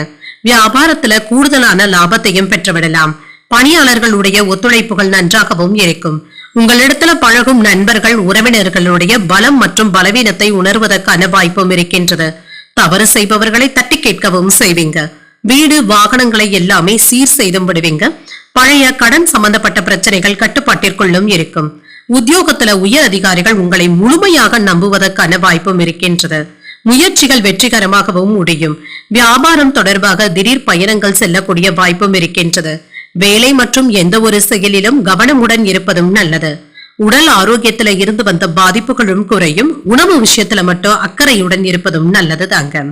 வியாபாரத்துல கூடுதலான லாபத்தையும் பெற்றுவிடலாம். பணியாளர்களுடைய ஒத்துழைப்புகள் நன்றாகவும் இருக்கும். உங்களிடத்துல பழகும் நண்பர்கள் உறவினர்களுடைய பலம் மற்றும் பலவீனத்தை உணர்வதற்கான வாய்ப்பும் இருக்கின்றது. தவறு செய்பவர்களை தட்டி கேட்கவும் செய்வீங்க. வீடு வாகனங்களை எல்லாமே சீர் செய்தும் விடுவீங்க. பழைய கடன் சம்பந்தப்பட்ட பிரச்சனைகள் கட்டுப்பாட்டிற்குள்ளும் இருக்கும். உத்தியோகத்துல உயர் அதிகாரிகள் உங்களை முழுமையாக நம்புவதற்கான வாய்ப்பும் இருக்கின்றது. முயற்சிகள் வெற்றிகரமாகவும் முடியும். வியாபாரம் தொடர்பாக திடீர் பயணங்கள் செல்லக்கூடிய வாய்ப்பும் இருக்கின்றது. வேலை மற்றும் எந்த ஒரு செயலிலும் கவனமுடன் இருப்பதும் நல்லது. உடல் ஆரோக்கியத்துல இருந்து வந்த பாதிப்புகளும் குறையும். உணவு விஷயத்துல மட்டும் அக்கறையுடன் இருப்பதும் நல்லது தாங்க.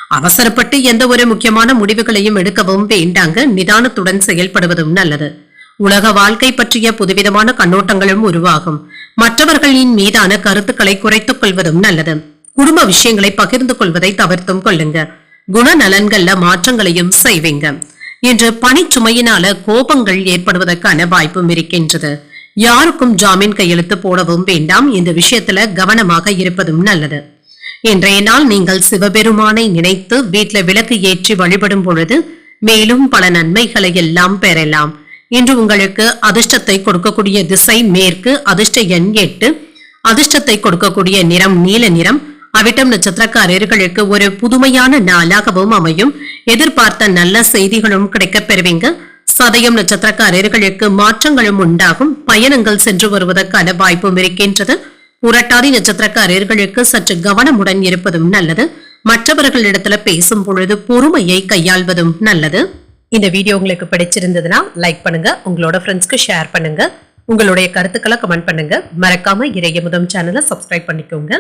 அவசரப்பட்டு எந்த ஒரு முக்கியமான முடிவுகளையும் எடுக்கவும் வேண்டாங்க. நிதானத்துடன் செயல்படுவதும் நல்லது. உலக வாழ்க்கை பற்றிய புதுவிதமான கண்ணோட்டங்களும் உருவாகும். மற்றவர்களின் மீதான கருத்துக்களை குறைத்துக் கொள்வதும் நல்லது. குடும்ப விஷயங்களை பகிர்ந்து கொள்வதை தவிர்த்தும் கொள்ளுங்க. குணநலன்கள்ல மாற்றங்களையும் செய்வீங்க. இன்று பணிச்சுமையினால கோபங்கள் ஏற்படுவதற்கான வாய்ப்பும் இருக்கின்றது. யாருக்கும் ஜாமீன் கையெழுத்து போடவும் வேண்டாம். இந்த விஷயத்துல கவனமாக இருப்பதும் நல்லது. இன்றைய நாள் நீங்கள் சிவபெருமானை நினைத்து வீட்டுல விளக்கு ஏற்றி வழிபடும் பொழுது மேலும் பல நன்மைகளை எல்லாம் பெறலாம். இன்று உங்களுக்கு அதிர்ஷ்டத்தை கொடுக்கக்கூடிய திசை மேற்கு, அதிர்ஷ்ட எண் 8, அதிர்ஷ்டத்தை கொடுக்கக்கூடிய நிறம் நீல நிறம். அவிட்டம் நட்சத்திரக்காரர்களுக்கு ஒரு புதுமையான நாளாகவும் அமையும். எதிர்பார்த்த நல்ல செய்திகளும் கிடைக்கப் பெறுவீங்க. சதயம் நட்சத்திரக்காரர்களுக்கு மாற்றங்களும் உண்டாகும். பயணங்கள் சென்று வருவதற்கான வாய்ப்பும் இருக்கின்றது. புரட்டாதி நட்சத்திரக்காரர்களுக்கு சற்று கவனமுடன் இருப்பதும் நல்லது. மற்றவர்களிடத்துல பேசும் பொழுது பொறுமையை கையாள்வதும் நல்லது. இந்த வீடியோ உங்களுக்கு பிடிச்சிருந்ததுன்னா லைக் பண்ணுங்க, உங்களோட ஃப்ரெண்ட்ஸ்க்கு ஷேர் பண்ணுங்க, உங்களுடைய கருத்துக்களை கமெண்ட் பண்ணுங்க. மறக்காம இறையமுதம் சேனலை சப்ஸ்கிரைப் பண்ணிக்கோங்க.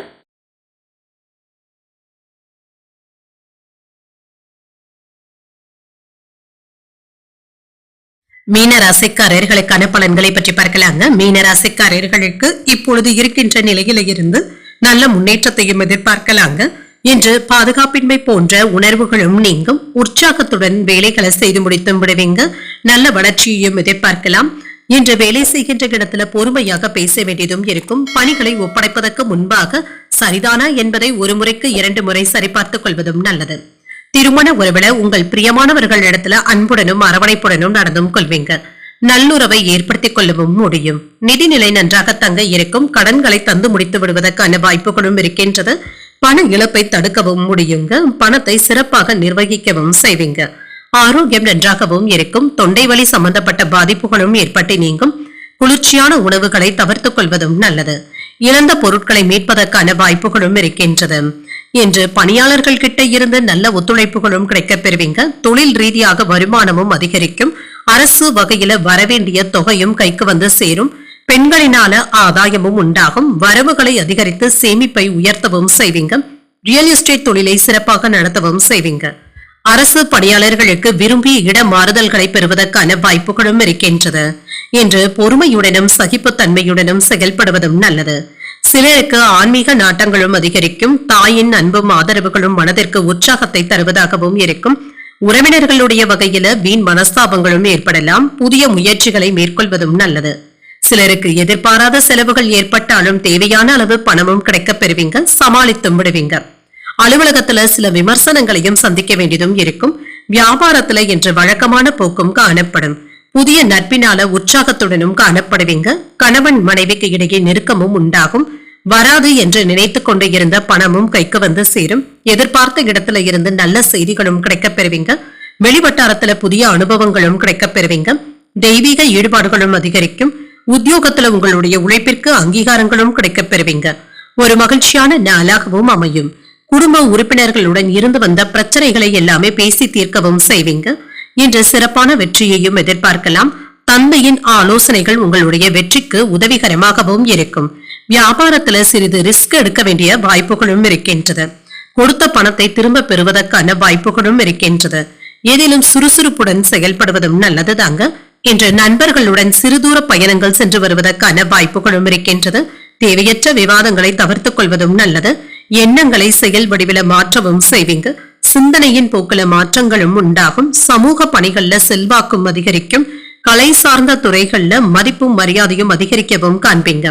மீன ராசிக்காரர்களுக்கான பலன்களை பற்றி பார்க்கலாங்க. மீன ராசிக்காரர்களுக்கு இப்பொழுது இருக்கின்ற நிலையில இருந்து நல்ல முன்னேற்றத்தையும் எதிர்பார்க்கலாங்க. இன்று பாதுகாப்பின்மை போன்ற உணர்வுகளும் நீங்கும். உற்சாகத்துடன் வேலைகளை செய்து முடித்து விடுவீங்க. நல்ல வளர்ச்சியையும் எதிர்பார்க்கலாம். இன்று வேலை செய்கின்ற இடத்துல பொறுமையாக பேச வேண்டியதும் இருக்கும். பணிகளை ஒப்படைப்பதற்கு முன்பாக சரிதானா என்பதை ஒரு முறைக்கு 2 முறை சரிபார்த்துக் கொள்வதும் நல்லது. திருமண உறவுல உங்கள் பிரியமானவர்கள் இடத்துல அன்புடனும் அரவணைப்புடனும் நடந்தும் கொள்வீங்க. நல்லுறவை ஏற்படுத்திக் கொள்ளவும் முடியும். நிதிநிலை நன்றாக தங்க இருக்கும். கடன்களை தந்து முடித்து விடுவதற்கான வாய்ப்புகளும் இருக்கின்றது. பண இழப்பை தடுக்கவும் முடியுங்க. பணத்தை சிறப்பாக நிர்வகிக்கவும் செய்வீங்க. ஆரோக்கியம் நன்றாகவும் இருக்கும். தொண்டை வலி சம்பந்தப்பட்ட பாதிப்புகளும் ஏற்பட்டு நீங்கும். குளிர்ச்சியான உணவுகளை தவிர்த்துக் கொள்வதும் நல்லது. இழந்த பொருட்களை மீட்பதற்கான வாய்ப்புகளும் இருக்கின்றது. என்று பணியாளர்கள் கிட்ட இருந்து நல்ல ஒத்துழைப்புகளும் கிடைக்கப் பெறுவீங்க. தொழில் ரீதியாக வருமானமும் அதிகரிக்கும். அரசு வகையில வரவேண்டிய தொகையும் கைக்கு வந்து சேரும். பெண்களினால ஆதாயமும் உண்டாகும். வரவுகளை அதிகரித்து சேமிப்பை உயர்த்தவும் செய்வீங்க. ரியல் எஸ்டேட் தொழிலை சிறப்பாக நடத்தவும் செய்வீங்க. அரசு பணியாளர்களுக்கு விரும்பிய இட மாறுதல்களை பெறுவதற்கான வாய்ப்புகளும் இருக்கின்றது. என்று பொறுமையுடனும் சகிப்புத்தன்மையுடனும் செயல்படுவதும் நல்லது. சிலருக்கு ஆன்மீக நாட்டங்களும் அதிகரிக்கும். தாயின் அன்பும் ஆதரவுகளும் மனதிற்கு உற்சாகத்தை தருவதாகவும் இருக்கும். உறவினர்களுடைய வகையில வீண் மனஸ்தாபங்களும் ஏற்படலாம். புதிய முயற்சிகளை மேற்கொள்வதும் நல்லது. சிலருக்கு எதிர்பாராத செலவுகள் ஏற்பட்டாலும் தேவையான அளவு பணமும் கிடைக்கப் பெறுவீங்க. சமாளித்தும் விடுவீங்க. அலுவலகத்துல சில விமர்சனங்களையும் சந்திக்க வேண்டியதும் இருக்கும். வியாபாரத்துல என்ற வழக்கமான போக்கும் காணப்படும். புதிய நட்பினால உற்சாகத்துடனும் காணப்படுவீங்க. கணவன் மனைவிக்கு இடையே நெருக்கமும் உண்டாகும். வராது என்று நினைத்துக் கொண்டு இருந்த பணமும் கைக்கு வந்து சேரும். எதிர்பார்த்த இடத்துல இருந்து நல்ல செய்திகளும் கிடைக்கப் பெறுவீங்க. வெளிவட்டாரத்துல புதிய அனுபவங்களும் கிடைக்கப் பெறுவீங்க. தெய்வீக ஈடுபாடுகளும் அதிகரிக்கும். உத்தியோகத்துல உங்களுடைய உழைப்பிற்கு அங்கீகாரங்களும் கிடைக்கப் பெறுவீங்க. ஒரு மகிழ்ச்சியான நாளாகவும் அமையும். குடும்ப உறுப்பினர்களுடன் இருந்து வந்த பிரச்சனைகளை எல்லாமே பேசி தீர்க்கவும் செய்வீங்க. இன்று சிறப்பான வெற்றியையும் எதிர்பார்க்கலாம். தந்தையின் ஆலோசனைகள் உங்களுடைய வெற்றிக்கு உதவிகரமாகவும் இருக்கும். வியாபாரத்துல சிறிது ரிஸ்க் எடுக்க வேண்டிய வாய்ப்புகளும் இருக்கின்றது. கொடுத்த பணத்தை திரும்ப பெறுவதற்கான வாய்ப்புகளும் இருக்கின்றது. ஏதிலும் சுறுசுறுப்புடன் செயல்படுவதும் நல்லது தாங்க. இன்று நண்பர்களுடன் சிறுதூர பயணங்கள் சென்று வருவதற்கான வாய்ப்புகளும் இருக்கின்றது. தேவையற்ற விவாதங்களை தவிர்த்துக் கொள்வதும் நல்லது. எண்ணங்களை செயல் வடிவில மாற்றவும் செய்வீங்க. சிந்தனையின் போக்குல மாற்றங்களும் உண்டாகும். சமூக பணிகள்ல செல்வாக்கும் அதிகரிக்கும். கலை சார்ந்த துறைகள்ல மதிப்பும் மரியாதையும் அதிகரிக்கவும் காண்பீங்க.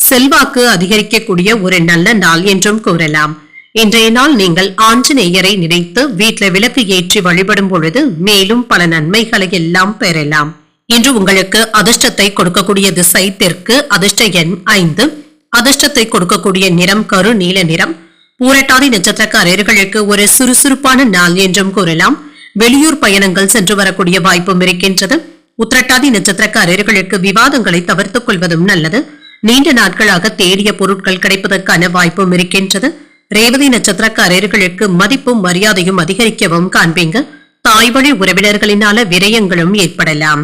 செல்வாக்கு அதிகரிக்கக்கூடிய ஒரு நல்ல நாள் என்றும் கூறலாம். இன்றைய நாள் நீங்கள் ஆஞ்சநேயரை நினைத்து வீட்டுல விளக்கு ஏற்றி வழிபடும் பொழுது மேலும் பல நன்மைகளை எல்லாம் பெறலாம். இன்று உங்களுக்கு அதிர்ஷ்டத்தை கொடுக்கக்கூடிய திசை தெற்கு, அதிர்ஷ்ட எண் 5, அதிர்ஷ்டத்தை கொடுக்கக்கூடிய நிறம் கரு நீல நிறம். பூரட்டாதி நட்சத்திரக்காரர்களுக்கு ஒரு சுறுசுறுப்பான நாள் என்றும் கூறலாம். வெளியூர் பயணங்கள் சென்று வரக்கூடிய வாய்ப்பும் இருக்கின்றது. உத்திரட்டாதி நட்சத்திரக்காரர்களுக்கு விவாதங்களை தவிர்த்துக் கொள்வதும் நல்லது. நீண்ட நாட்களாக தேடிய பொருட்கள் கிடைப்பதற்கான வாய்ப்பும் இருக்கின்றது. ரேவதி நட்சத்திரக்காரர்களுக்கு மதிப்பும் மரியாதையும் அதிகரிக்கவும் காண்பீங்க. தாய்வழி உறவினர்களினால விரயங்களும் ஏற்படலாம்.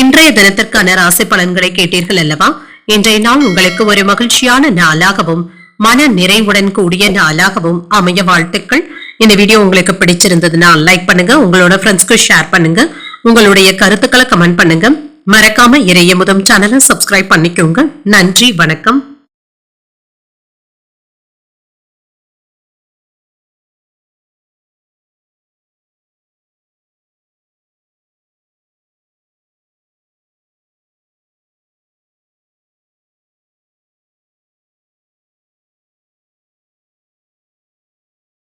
இன்றைய தினத்திற்கான ராசி பலன்களை கேட்டீர்கள் அல்லவா? இன்றைய நாள் உங்களுக்கு ஒரு மகிழ்ச்சியான நாளாகவும் மன நிறைவுடன் கூடிய நாளாகவும் அமைய வாழ்த்துக்கள். இந்த வீடியோ உங்களுக்கு பிடிச்சிருந்ததுன்னா லைக் பண்ணுங்க, உங்களோட ஃப்ரெண்ட்ஸ்க்கு ஷேர் பண்ணுங்க, உங்களுடைய கருத்துக்களை கமெண்ட் பண்ணுங்க. மறக்காம இறையமுதம் சேனலை சப்ஸ்கிரைப் பண்ணிக்கோங்க. நன்றி, வணக்கம்.